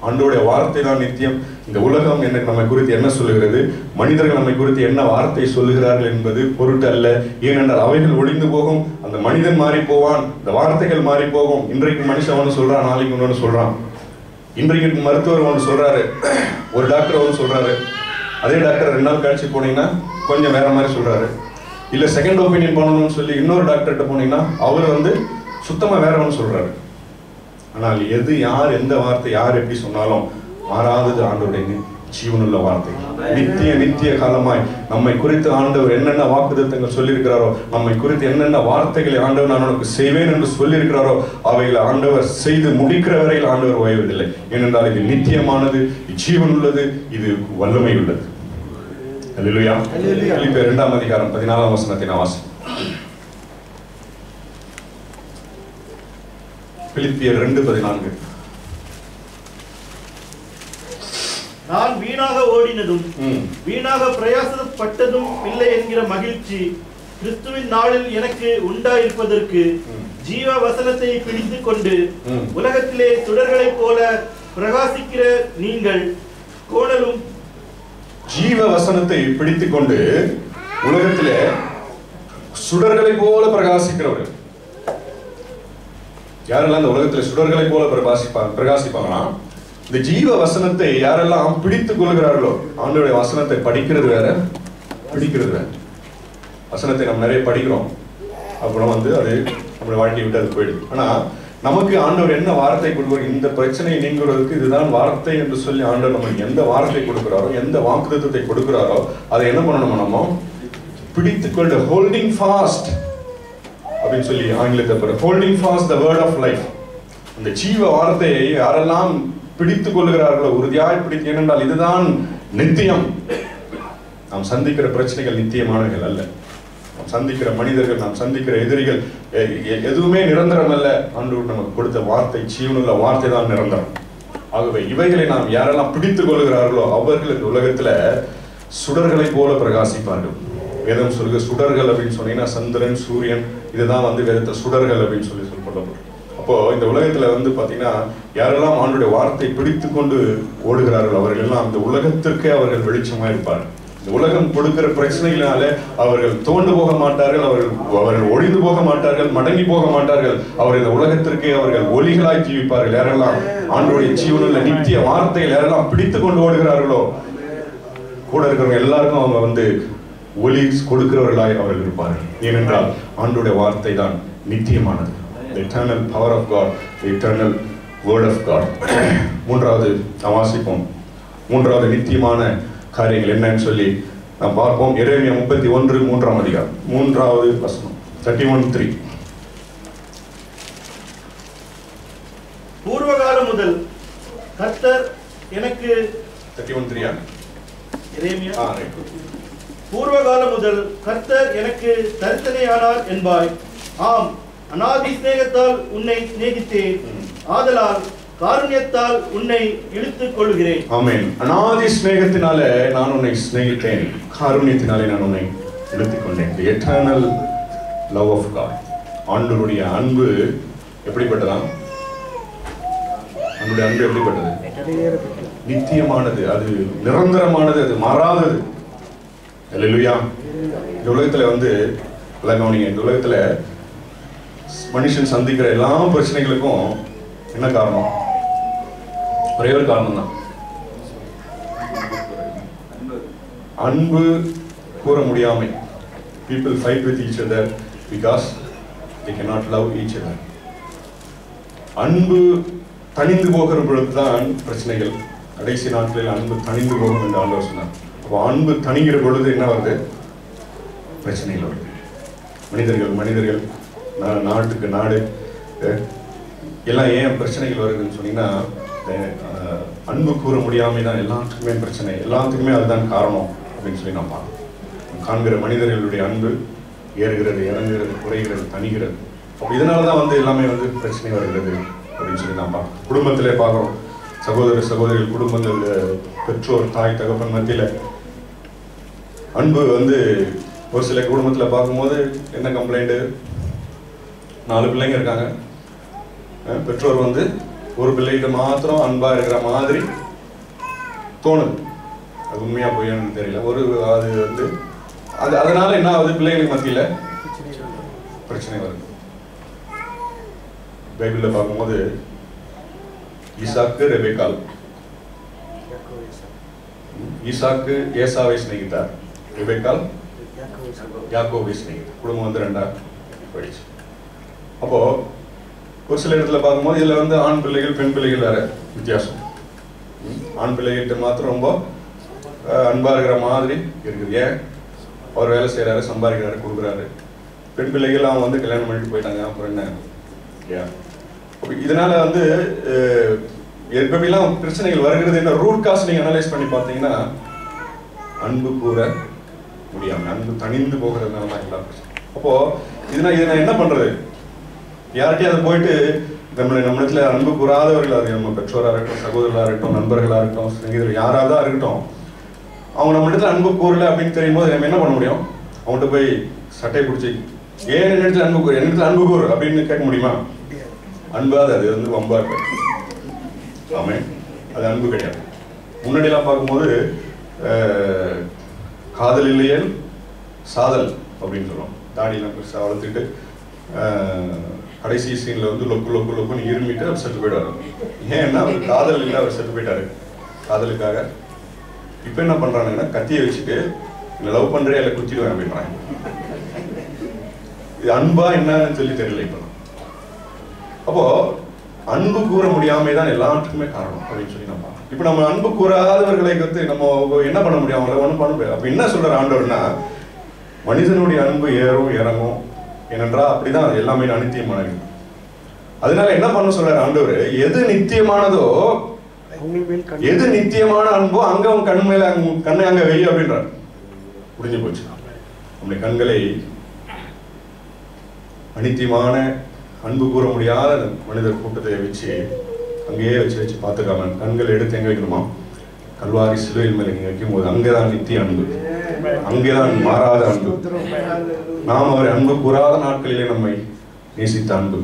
ஆண்டவருடைய வார்த்தை தான் நித்தியம். இந்த உலகம் நம்மை குறித்து என்ன சொல்லுகிறது, மனிதர்கள் நம்மை குறித்து என்ன வார்த்தை சொல்லுகிறார்கள் என்பது பொருட்டு அல்ல. ஏனென்றால் அவைகள் ஒழிந்து போகும். அந்த மனிதன் மாறி போவான். இந்த வார்த்தைகள் மாறி போகும். இன்றைக்கு மனுஷன் ஒன்று சொல்றான், நாளைக்கு ஒன்று சொல்றான். இன்றைக்கு மருத்துவர் ஒன்று சொல்றாரு, ஒரு டாக்டர் ஒன்று சொல்றாரு. அதே டாக்டர் 2 நாள் கழிச்சு போனீங்கன்னா கொஞ்சம் வேற மாதிரி சொல்றாரு. இல்ல செகண்ட் ஒப்பீனியன் பண்ணணும்னு சொல்லி இன்னொரு டாக்டர்கிட்ட போனீங்கன்னா அவர் வந்து சுத்தமா வேற ஒன்று சொல்றாரு. ஆனால் எது யார் எந்த வார்த்தை யார் எப்படி சொன்னாலும் மாறாதது ஆண்டவருடைய ஜீவனுள்ள வார்த்தை. நித்திய காலமாய் நம்மை குறித்து ஆண்டவர் என்னென்ன வாக்குத்தத்தங்கள் சொல்லியிருக்கிறாரோ, நம்மை குறித்து என்னென்ன வார்த்தைகளை ஆண்டவர் நான் உனக்கு செய்வேன் என்று சொல்லியிருக்கிறாரோ அவைகளை ஆண்டவர் செய்து முடிக்கிற வரையில் ஆண்டவர் ஓய்வதில்லை. ஏனென்றால் இது நித்தியமானது, ஜீவன் உள்ளது, இது வல்லமை உள்ளது. அல்லேலூயா. பிலிப்பியர் 2ஆம் அதிகாரம் 14ஆம் வசனத்தை நான் வாசிக்கிறேன். பிலிப்பியர் 2:14.
நான் வீணாக ஓடினதும் வீணாக பிரயாசப்பட்டதும் இல்லை என்கிற மகிழ்ச்சி கிறிஸ்துவின் நாளில் எனக்கு உண்டாயிருப்பதற்கு ஜீவ வசனத்தை பிடித்துக் கொண்டு உலகத்திலே சுடர்களைப் போல பிரகாசிக்கிற நீங்கள் கோணலும்.
ஜீவ வசனத்தை பிடித்துக் கொண்டு உலகத்திலே சுடர்களை போல பிரகாசிக்கிறவர்கள். யாரெல்லாம் இந்த உலகத்தில் சுடர்களை போல பிரகாசிப்பாங்கன்னா இந்த ஜீவ வசனத்தை யாரெல்லாம் பிடித்துக் கொள்கிறார்களோ. ஆண்டவருடைய வசனத்தை படிக்கிறது வேற, பிடிக்கிறது வேற. வசனத்தை நம்ம நிறைய படிக்கிறோம், அப்புறம் வந்து அது நம்மளுடைய வாழ்க்கையை விட்டு அது போயிடுது. ஆனா நமக்கு ஆண்டவர் என்ன வார்த்தை கொடுக்கிறார், இந்த பிரச்சனையை நீங்குவதற்கு இதுதான் வார்த்தை என்று சொல்லி ஆண்டவர் நமக்கு எந்த வார்த்தை கொடுக்கிறாரோ, எந்த வாக்குத்தத்தத்தை கொடுக்கிறாரோ அதை என்ன பண்ணணும், நம்ம பிடித்துக்கொண்டு ஹோல்டிங் ஃபாஸ்ட் அப்படின்னு சொல்லி ஆங்கிலத்தை holding fast the word of life. அந்த ஜீவ வார்த்தையை யாரெல்லாம் பிடித்துக் கொள்கிறார்களோ உறுதியாய் பிடித்து, ஏனென்றால் இதுதான் நித்தியம். நாம் சந்திக்கிற பிரச்சனைகள் நித்தியமானவர்கள் அல்ல. நாம் சந்திக்கிற மனிதர்கள், நாம் சந்திக்கிற எதிரிகள் எதுவுமே நிரந்தரம் அல்ல. ஆண்டவர் நமக்கு கொடுத்த வார்த்தை, ஜீவனுள்ள வார்த்தை தான் நிரந்தரம். ஆகவே இவைகளை நாம் யாரெல்லாம் பிடித்துக் கொள்கிறார்களோ அவர்கள் இந்த உலகத்துல சுடர்களை போல பிரகாசிப்பார்கள். வேதம் சொல்லுங்க, சுடர்கள் அப்படின்னு சொன்னீங்கன்னா சந்திரன், சூரியன், இதுதான் வந்து வேதத்தை சுடர்கள் அப்படின்னு சொல்லி சொல்லப்படும். அப்போ இந்த உலகத்துல வந்து பாத்தீங்கன்னா யாரெல்லாம் ஆண்டவருடைய வார்த்தை பிடித்து கொண்டு ஓடுகிறார்கள் அவர்கள் எல்லாம் இந்த உலகத்திற்கே அவர்கள் வெளிச்சமா இருப்பார்கள். இந்த உலகம் கொடுக்கிற பிரச்சனைகளால அவர்கள் தோண்டு போக மாட்டார்கள், அவர்கள் ஒழிந்து போக மாட்டார்கள், மடங்கி போக மாட்டார்கள். அவர்கள் இந்த உலகத்திற்கே அவர்கள் ஒளிகளாய் ஜீவிப்பார்கள். யாரெல்லாம் ஆண்டவருடைய ஜீவனுள்ள நித்திய வார்த்தைகள் யாரெல்லாம் பிடித்து கொண்டு ஓடுகிறார்களோ கூட இருக்கிறவங்க எல்லாருக்கும் அவங்க வந்து ஒளி கொடுக்கிறவர்களாய் அவர்கள் இருப்பார்கள். ஏனென்றால் ஆண்டவருடைய வார்த்தை தான் நித்தியமானது. The eternal power of God, the eternal word of God. மூன்றாவது வாசிப்போம். மூன்றாவது நித்தியமான காரியங்கள் என்னன்னு சொல்லி நாம் பார்ப்போம். எரேமியா 31 3ஆம் அதிகாரம் 3வது வசனம். 31:3.
பூர்வகாலம் முதல் கர்த்தர் எனக்கு
31:3
எரேமியா பூர்வகாலம் முதல் கர்த்தர் எனக்கு தரிசனையானார் என்பாய். ஆம், அநாதி சிநேகத்தால் உன்னை சிநேகித்தேன், ஆதலால் காருண்யத்தால் உன்னை இழுத்துக் கொள்கிறேன்.
ஆமென். அநாதி சிநேகத்தினாலே நான் உன்னை சிநேகித்தேன், காருண்யத்தினாலே நான் உன்னை இழுத்துக் கொண்டேன். The eternal love of God. ஆண்டவருடைய அன்பு எப்படிப்பட்டதா? அவருடைய அன்பு எப்படிப்பட்டது? நித்தியமானது, அது நிரந்தரமானது, அது மாறாதது. அல்லேலூயா. இந்த உலகத்துல இந்த உலகத்துல மனுஷன் சந்திக்கிற எல்லா பிரச்சனைகளுக்கும் என்ன காரணம்? ஒரே ஒரு காரணம் தான். அன்பு கூற முடியாமை. People fight with each other because they cannot love each other. அன்பு தணிந்து போகிற பொழுதுதான் பிரச்சனைகள். கடைசி நாட்களில் அன்பு தணிந்து போகும் என்று ஆண்டவர் சொன்னார். அப்போ அன்பு தணிகிற பொழுது என்ன வருது? பிரச்சனைகள் வருது. மனிதர்கள் நாட்டுக்கு நாடு எல்லாம் ஏன் பிரச்சனைகள் வருதுன்னு சொன்னீங்கன்னா, அன்பு கூற முடியாமை தான் எல்லாத்துக்குமே பிரச்சனை, எல்லாத்துக்குமே அதுதான் காரணம் அப்படின்னு சொல்லி நான் பார்க்கணும். காண்கிற மனிதர்களுடைய அன்பு ஏறுகிறது, இறங்குகிறது, குறைகிறது, தணிகிறது. அப்போ இதனால தான் எல்லாமே பிரச்சனை வருகிறது அப்படின்னு சொல்லி நான் பார்க்கணும். குடும்பத்திலே பார்க்குறோம். சகோதரிகள் குடும்பங்கள், பெற்றோர், தாய் தகப்பன் மத்தியில் அன்பு ஒரு சில குடும்பத்தில் பார்க்கும்போது என்ன கம்ப்ளைண்ட்டு? 4 பிள்ளைங்க இருக்காங்க. பெற்றோர் ஒரு பிள்ளைகிட்ட மாத்திரம் அன்பா இருக்கிற மாதிரி தோணுது. அது உண்மையா போயான்னு தெரியல. அது அதனால என்ன ஆகுது? பிள்ளைகளுக்கு மத்தியில பிரச்சனை வருது. பைபிள்ல பார்க்கும்போது ஈசாக்கு ரெபெக்காள். ஈசாக்கு ஏசாவை சிநேகித்தார், ரெபெக்காள் யாக்கோபை சிநேகித்தார். குடும்பம் 2ஆ போயிடுச்சு. அப்போ ஒரு சில இடத்துல பார்க்கும்போது இதுல ஆண் பிள்ளைகள் பெண் பிள்ளைகள் வேற வித்தியாசம். ஆண் பிள்ளைகிட்ட மாத்திரம் ரொம்ப அன்பா இருக்கிற மாதிரி இருக்குது. ஏன்? அவர் வேலை செய்யறாரு, சம்பாதிக்கிறாரு, கொடுக்குறாரு. பெண் பிள்ளைகள் அவன் கல்யாணம் பண்ணிட்டு போயிட்டாங்க, அப்புறம் என்ன? இதனால எப்படிலாம் பிரச்சனைகள் வருகிறது என்ன ரூட் காஸ் நீங்க அனலைஸ் பண்ணி பார்த்தீங்கன்னா, அன்பு கூற முடியாம, அன்பு தணிந்து போகிறதுனால தான் எல்லாம் பிரச்சனை. அப்போ இதை நான் என்ன பண்றது? யார்கிட்டயும் அதை போயிட்டு நம்மிடத்துல அன்பு கூறாதவர்கள், அது நம்ம பெற்றோராக இருக்கட்டும், சகோதரர்களாக இருக்கட்டும், நண்பர்களாக இருக்கட்டும், சிநேகிதர்கள் யாராவது இருக்கட்டும், அவங்க நம்மிடத்துல அன்பு கூறல அப்படின்னு தெரியும் போது நம்ம என்ன பண்ண முடியும்? அவங்ககிட்ட போய் சட்டை பிடிச்சி ஏன் என்னிடத்துல அன்பு கூறு அப்படின்னு கேட்க முடியுமா? அன்பாது அது வம்பா இருக்கு. ஆமே, அது அன்பு கிடையாது. முன்னாடியெல்லாம் பார்க்கும்போது காதல் இல்லையே சாதல் அப்படின்னு சொல்லுவோம். தாடியெல்லாம் பெருசாக வளர்த்துட்டு கடைசி சீன்ல லொக்குன்னு இருமிட்டு அவர் செத்து போயிடுவாரு. ஏன்னா அவர் காதல் இல்லை, அவர் செத்து போயிட்டாரு காதலுக்காக. இப்ப என்ன பண்றாங்கன்னா, கத்தியை வச்சுட்டு இல்லை லவ் பண்றே இல்லை குத்திடுவேன் அப்படின்றாங்க. இது அன்பா என்னன்னு சொல்லி தெரியல இப்ப. அப்போ அன்பு கூற முடியாம தான் எல்லாத்துக்குமே காரணம் அப்படின்னு சொல்லி நம்ம இப்ப நம்ம அன்பு கூறாதவர்களை நம்ம என்ன பண்ண முடியும்? அவங்களை ஒன்றும் பண்ண முடியாது. அப்ப என்ன சொல்ற ஆண்டவர்னா, மனிதனுடைய அன்பு ஏறும் இறங்கும். ஏனென்றா அப்படிதான் எல்லாமே அனித்தியமானது. அதனால என்ன பண்ண சொல்றாரு ஆண்டவர்? எது நித்தியமானதோ, எது நித்தியமான அன்போ அங்க அவன் கண் மேல கண்ணை அங்க வெய்ய அப்படின்றார். முடிஞ்சு போச்சு. நம்முடைய கண்களை அனித்தியமான அன்பு கூற முடியாத மனிதர் கூட்டத்தை வச்சு அங்கேயே வச்சு பார்த்துக்காம கண்கள் எடுத்து எங்க வைக்கணுமா? கல்வாரி சிலுவையில் மேல நீங்க வைக்கும் போது அங்கேதான் நித்திய அன்பு, அங்கேதான் மாறாத அன்பு. நாம் அவரை அன்பு கூறாத நாட்களிலே நம்மை நேசித்த அன்பு,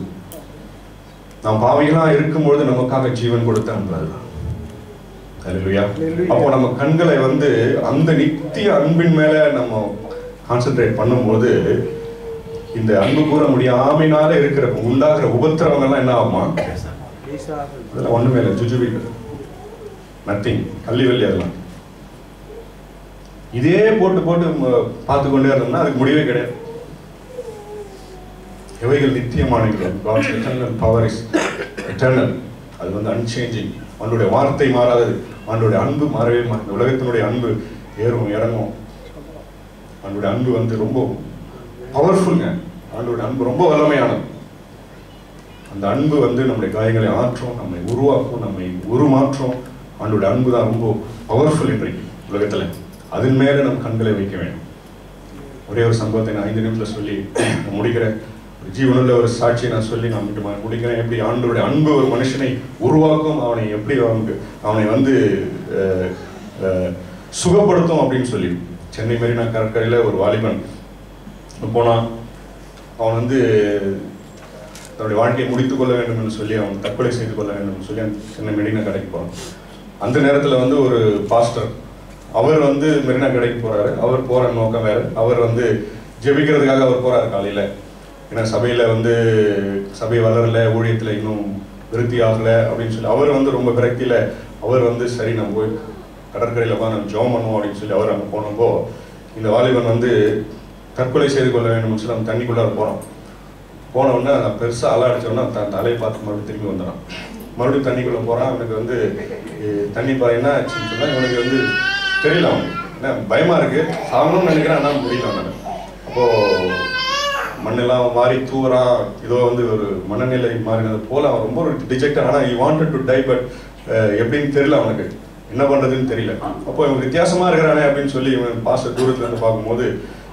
நாம் பாவிகளா இருக்கும்பொழுது நமக்காக ஜீவன் கொடுத்த அன்பு, அதுதான். அல்லேலூயா. அப்போ நம்ம கண்களை அந்த நித்திய அன்பின் மேல நம்ம கான்சென்ட்ரேட் பண்ணும்போது இந்த அன்பு கூற முடியாமைனால இருக்கிற உண்டாகிற உபத்திரவங்கள்லாம் என்ன ஆகுமா? அதெல்லாம் ஒண்ணுமே இல்லை, ஜுஜுபி, நத்திங், கல்லிவல்லி. அதெல்லாம் இதே போட்டு பார்த்து கொண்டே இருந்தோம்னா அதுக்கு முடிவே கிடையாது. எவைகள் நித்தியமானவைகள், God's eternal power is eternal. அது அன்சேஞ்சிங். அவனுடைய வார்த்தை மாறாதது, அவனுடைய அன்பு மாறவே மாறாது. உலகத்தினுடைய அன்பு ஏறும் இறங்கும். ஆண்டோட அன்பு வந்து ரொம்ப பவர்ஃபுல்ங்க. ஆண்டோட அன்பு ரொம்ப வல்லமையானது. அந்த அன்பு வந்து நம்முடைய காயங்களை ஆற்றும், நம்மை உருவாக்கும், நம்மை உருமாற்றும். ஆண்டோட அன்பு தான் ரொம்ப பவர்ஃபுல் இன்றைக்கு உலகத்தில். அதன் மேலே நம் கண்களை வைக்க வேண்டும். ஒரே ஒரு சம்பவத்தை நான் 5 நிமிஷத்தில் சொல்லி முடிக்கிறேன். ஜீவனுள்ள ஒரு சாட்சியை நான் சொல்லி நான் முடிக்கிறேன். எப்படி ஆண்டோடைய அன்பு ஒரு மனுஷனை உருவாக்கும், அவனை எப்படி அவனை வந்து சுகப்படுத்தும் அப்படின்னு சொல்லி. சென்னை மெரினா கடற்கரையில் ஒரு வாலிபன் போனான். அவன் வந்து தன்னுடைய வாழ்க்கையை முடித்துக் கொள்ள வேண்டும் என்று சொல்லி அவன் தற்கொலை செய்து கொள்ள வேண்டும் என்று சொல்லி சென்னை மெரினா கடைக்கு போகிறான். அந்த நேரத்தில் வந்து ஒரு பாஸ்டர் அவர் வந்து மெரினா கடைக்கு போகிறாரு. அவர் போகிற நோக்கம் வேறு. அவர் வந்து ஜெபிக்கிறதுக்காக அவர் போகிறாரு காலையில். ஏன்னா சபையில் வந்து சபை வளரலை, ஊழியத்தில் இன்னும் விருத்தி ஆகலை அப்படின்னு சொல்லி அவர் வந்து ரொம்ப விரக்தியில் அவர் வந்து சரி நம்ம போய் கடற்கரையில் நம்ம ஜெபம் பண்ணுவோம் அப்படின்னு சொல்லி அவர் அங்கே போனப்போ இந்த வாலிபன் வந்து தற்கொலை செய்து கொள்ள வேண்டும் சொல்லி நம்ம தண்ணிக்குள்ளார போகிறோம். போனவுடனே நான் பெருசாக அலாடிச்சோன்னா தலையை பார்த்து மறுபடியும் திரும்பி வந்துடான். மறுபடியும் தண்ணிக்குள்ளே போகிறான். அவனுக்கு வந்து தண்ணி பாருன்னா ஆச்சுன்னு சொன்னால் இவனுக்கு வந்து தெரியல. அவனுக்கு ஏன்னா பயமாக இருக்குது, சாகணும்னு நினைக்கிறேன், ஆனால் முடியல அவனுக்கு. அப்போது மண்ணெல்லாம் மாறி தூரான். இதோ வந்து ஒரு மனநிலை மாறினது போல் அவன் ரொம்ப ஒரு டிஜெக்டட். ஆனால் he wanted to die, but எப்படின்னு தெரியல, அவனுக்கு என்ன பண்ணுறதுன்னு தெரியல. அப்போ இவன் வித்தியாசமாக இருக்கிறானே அப்படின்னு சொல்லி இவன் பாஸ்டர் தூரத்துலேருந்து பார்க்கும்போது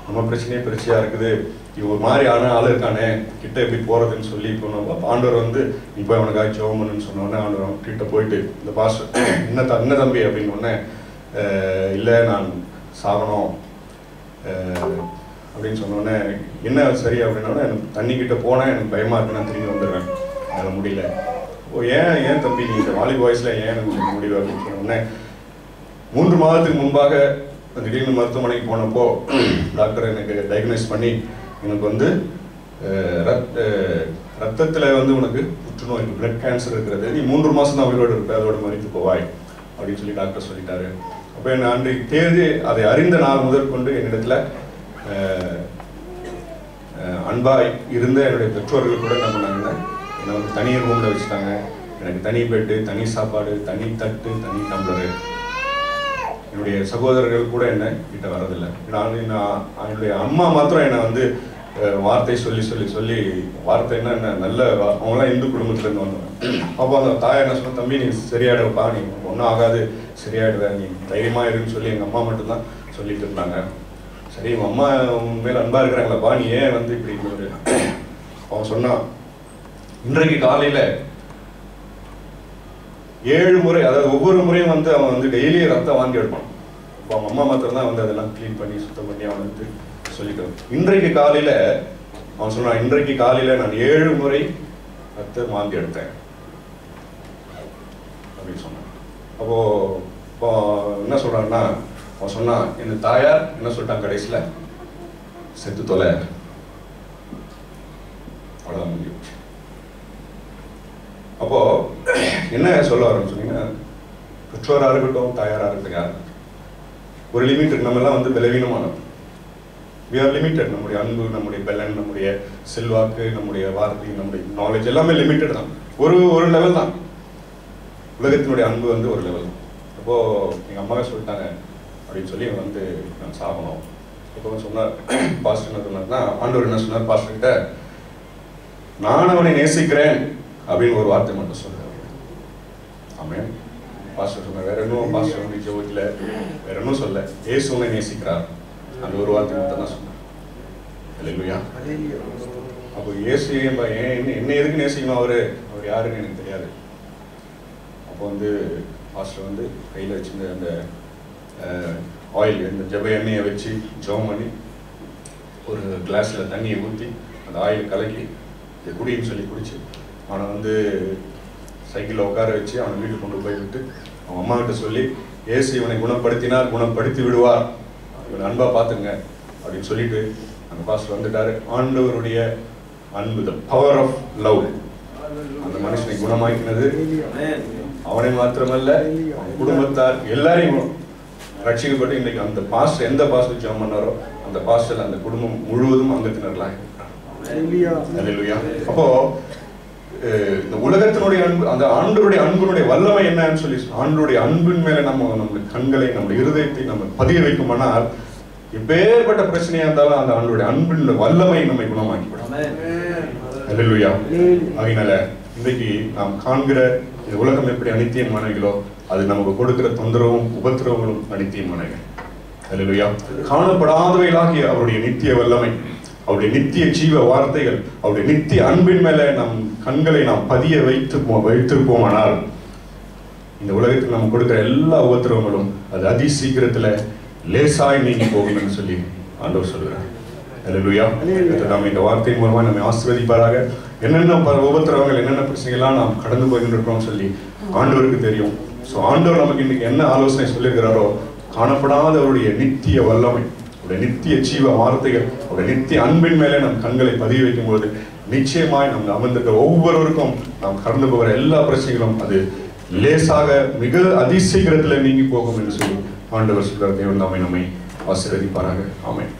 நம்ம பிரச்சனையே பிரச்சனையாக இருக்குது, இவன் ஒரு மாதிரி ஆள் இருக்கானே, கிட்ட எப்படி போகிறதுன்னு சொல்லி இப்போ நம்ம ஆண்டவர் வந்து நீ போய் அவனுக்காக ஜெபம் பண்ணுன்னு சொன்னோடனே ஆண்டவர் அவன் கிட்ட போயிட்டு இந்த பாஸ்டர் என்ன தம்பி அப்படின்னு உடனே இல்லை நான் சாகணும் அப்படின்னு சொன்னோடனே என்ன சரி அப்படின்னோடனே எனக்கு தண்ணிக்கிட்ட போனால் எனக்கு பயமாக இருக்கு, நான் திரும்பி வந்துடுவேன், என்னால் முடியல. ஓ ஏன் தம்பி நீ இந்த வாலிப வயசில் ஏன் எனக்கு முடிவு அப்படின்னு சொன்னோடனே 3 மாதத்துக்கு முன்பாக திடீர்னு மருத்துவமனைக்கு போனப்போ டாக்டர் எனக்கு டயக்னைஸ் பண்ணி எனக்கு வந்து ரத்தத்தில் வந்து உனக்கு புற்றுநோய், பிளட் கேன்சர் இருக்கிறது, நீ 3 மாதம் தான் உயிரோடு இருப்ப, அதோட மறித்து போவாய் அப்படின்னு சொல்லி டாக்டர் சொல்லிட்டாரு. அப்போ என்ன அன்றைக்கு தேதி அதை அறிந்த நாள் முதற்கொண்டு என்னிடத்தில் அன்பாய் இருந்த என்னுடைய பெற்றோர்கள் கூட என்ன பண்ணாங்கன்னா என்னை வந்து தனி ரூமில் வச்சுட்டாங்க. எனக்கு தனி பெட்டு, தனி சாப்பாடு, தனி தட்டு, தனி டம்ளரு. என்னுடைய சகோதரர்கள் கூட என்னை கிட்ட வரதில்லை. என்னுடைய அம்மா மாத்திரம் என்னை வந்து வார்த்தை சொல்லி சொல்லி சொல்லி வார்த்தைன்னா என்ன நல்ல அவங்களாம் இந்து குடும்பத்துலேருந்து வந்தவங்க. அப்போ அந்த தாய் என்ன சொன்ன, தம்பி நீ சரியாயிடுவப்பா, நீ ஒன்றும் ஆகாது, சரியாயிடுவேன், நீ தைரியமாக இருன்னு சொல்லி எங்கள் அம்மா மட்டும்தான் சொல்லிட்டு இருந்தாங்க. சரி உங்கள் அம்மா உன் மேலே அன்பாக இருக்கிறாங்களப்பா, நீ ஏன் வந்து இப்படி அவன் சொன்னான். இன்றைக்கு காலையில் 7 முறை, அதாவது ஒவ்வொரு முறையும் வந்து அவன் வந்து டெய்லியே ரத்தம் வாங்கி எடுப்பான். இப்போ அவங்க அம்மா மாத்திரம் தான் வந்து அதெல்லாம் க்ளீன் பண்ணி சுத்தம் பண்ணி அவன் வந்து சொல்லிட்டான். இன்றைக்கு காலையில் அவன் சொன்னான், இன்றைக்கு காலையில் நான் 7 முறை ரத்தம் வாங்கி எடுத்தேன் அப்படின்னு சொன்னான். அப்போ என்ன சொல்றான்னா, அவன் சொன்னான் என் தாயார் என்ன சொல்லிட்டான் கடைசியில், செத்து தொலை, அவ்வளோதான் முடியும். அப்போ என்ன சொல்ல வரோம்னு சொன்னீங்கன்னா, பெற்றோராக இருக்கட்டும் தாயாராக இருக்கட்டும் யார் ஒரு லிமிட் இருக்கு. நம்ம எல்லாம் வந்து பலவீனமானோம். we are limited. நம்முடைய அன்பு, நம்முடைய பலன், நம்முடைய செல்வாக்கு, நம்முடைய வார்த்தை, நம்முடைய நாலேஜ் எல்லாமே லிமிட்டட் தான். ஒரு லெவல் தான். உலகத்தினுடைய அன்பு வந்து ஒரு லெவல். அப்போ எங்கள் அம்மாவே சொல்லிட்டாங்க அப்படின்னு சொல்லி வந்து நான் சாகணும். இப்போ சொன்னார் பாஸ்டர் என்ன சொன்னார்னா, ஆண்டவர் என்ன சொன்னார் பாஸ்டர் கிட்ட, நான் அவனை நேசிக்கிறேன் அப்படின்னு ஒரு வார்த்தை மட்டும் சொல்றாரு. ஆமென். பாஸ்டர் சொன்னார், வேற இன்னும் பாஸ்டர் வந்து ஜெபத்தில் வேற இன்னும் சொல்ல, இயேசு உன்னை நேசிக்கிறார், அந்த ஒரு வார்த்தை மட்டும் தான் சொன்னார். அல்லேலூயா. அப்போ இயேசு என்ன எதுக்கு நேசிக்கணும், அவர் யாருன்னு எனக்கு தெரியாது. அப்போ வந்து பாஸ்டர் வந்து கையில் வச்சுருந்த அந்த ஆயில், இந்த ஜெப எண்ணெயை வச்சு ஜெபம் பண்ணி ஒரு கிளாஸில் தண்ணியை ஊற்றி அந்த ஆயில் கலக்கி இதை குடின்னு சொல்லி குடிச்சு அவனை வந்து சைக்கிளில் உட்கார வச்சு அவனை வீட்டுக்கு கொண்டு போய் விட்டு அவன் அம்மா கிட்ட சொல்லி, இயேசு இவனை குணப்படுத்தினார், குணப்படுத்தி விடுவார், இவனை அன்பாக பார்த்துங்க அப்படின்னு சொல்லிட்டு அந்த பாஸ்டர் வந்துட்டாரு. ஆண்டவருடைய அன்பு, த பவர் ஆஃப் லவ், அந்த மனுஷனை குணமாக்கினது அவனை மாத்திரமல்ல அவன் குடும்பத்தார் எல்லாரையும் ரட்சிக்கப்பட்டு இன்றைக்கு அந்த பாஸ்டர் எந்த பாஸ்டர் ஜெபம் பண்ணாரோ அந்த பாஸ்டர் அந்த குடும்பம் முழுவதும் அங்கத்தினர்களாக இருக்கிறார். அப்போ இந்த உலகத்தினுடைய அன்பு, அந்த ஆண்டவருடைய அன்பினுடைய வல்லமை என்னன்னு சொல்லி, ஆண்டவருடைய அன்பின் மேல நம்முடைய கண்களை, நம்முடைய இருதயத்தை நம்ம பதிய வைக்குமானால் எப்பேற்பட்ட பிரச்சனையா இருந்தாலும் அந்த ஆண்டோட அன்பின் வல்லமை நம்மை குணமாக்கிவிடும். அல்லேலூயா. அதனால இன்றைக்கு நாம் காண்கிற இந்த உலகம் எப்படி அனித்தியமானவைகளோ அது நமக்கு கொடுக்கிற தொந்தரவும் உபத்திரவங்களும் அனித்தியமானவை. அல்லேலூயா. காணப்படாதவைகளாகிய அவருடைய நித்திய வல்லமை, அவருடைய நித்திய ஜீவ வார்த்தைகள், அவருடைய நித்திய அன்பின் மேல நம் கண்களை நாம் பதிய வைத்திருப்போமானால் இந்த உலகத்தில் நம்ம கொடுக்கிற எல்லா உபத்திரவங்களும் அது அதி சீக்கிரத்துல லேசாய் நீங்கி போகும் என்று சொல்லி ஆண்டவர் சொல்கிறார். அல்லேலூயா. நாம் இந்த வார்த்தையின் மூலமா நம்மை ஆசீர்வதிப்பாராக. என்னென்ன உபத்திரவங்கள், என்னென்ன பிரச்சனைகள்லாம் நாம் கடந்து போகின்றோம் சொல்லி ஆண்டவருக்கு தெரியும். ஸோ ஆண்டவர் நமக்கு இன்னைக்கு என்ன ஆலோசனை சொல்லியிருக்கிறாரோ, காணப்படாத அவருடைய நித்திய வல்லமை, அவருடைய நித்திய ஜீவ வார்த்தைகள், அவருடைய நித்திய அன்பின் மேலே நம் கண்களை பதிய வைக்கும் போது நிச்சயமாய் நம்ம அமர்ந்திருக்கிற ஒவ்வொருவருக்கும் நாம் கடந்து போகிற எல்லா பிரச்சனைகளும் அது லேசாக மிக அதிசீக்கிரத்தில் நீங்கி போகும் என்று சொல்லி ஆண்டவர் சொல்கிறார். தேவன் நம்மை ஆசீர்வதிப்பாராக. ஆமென்.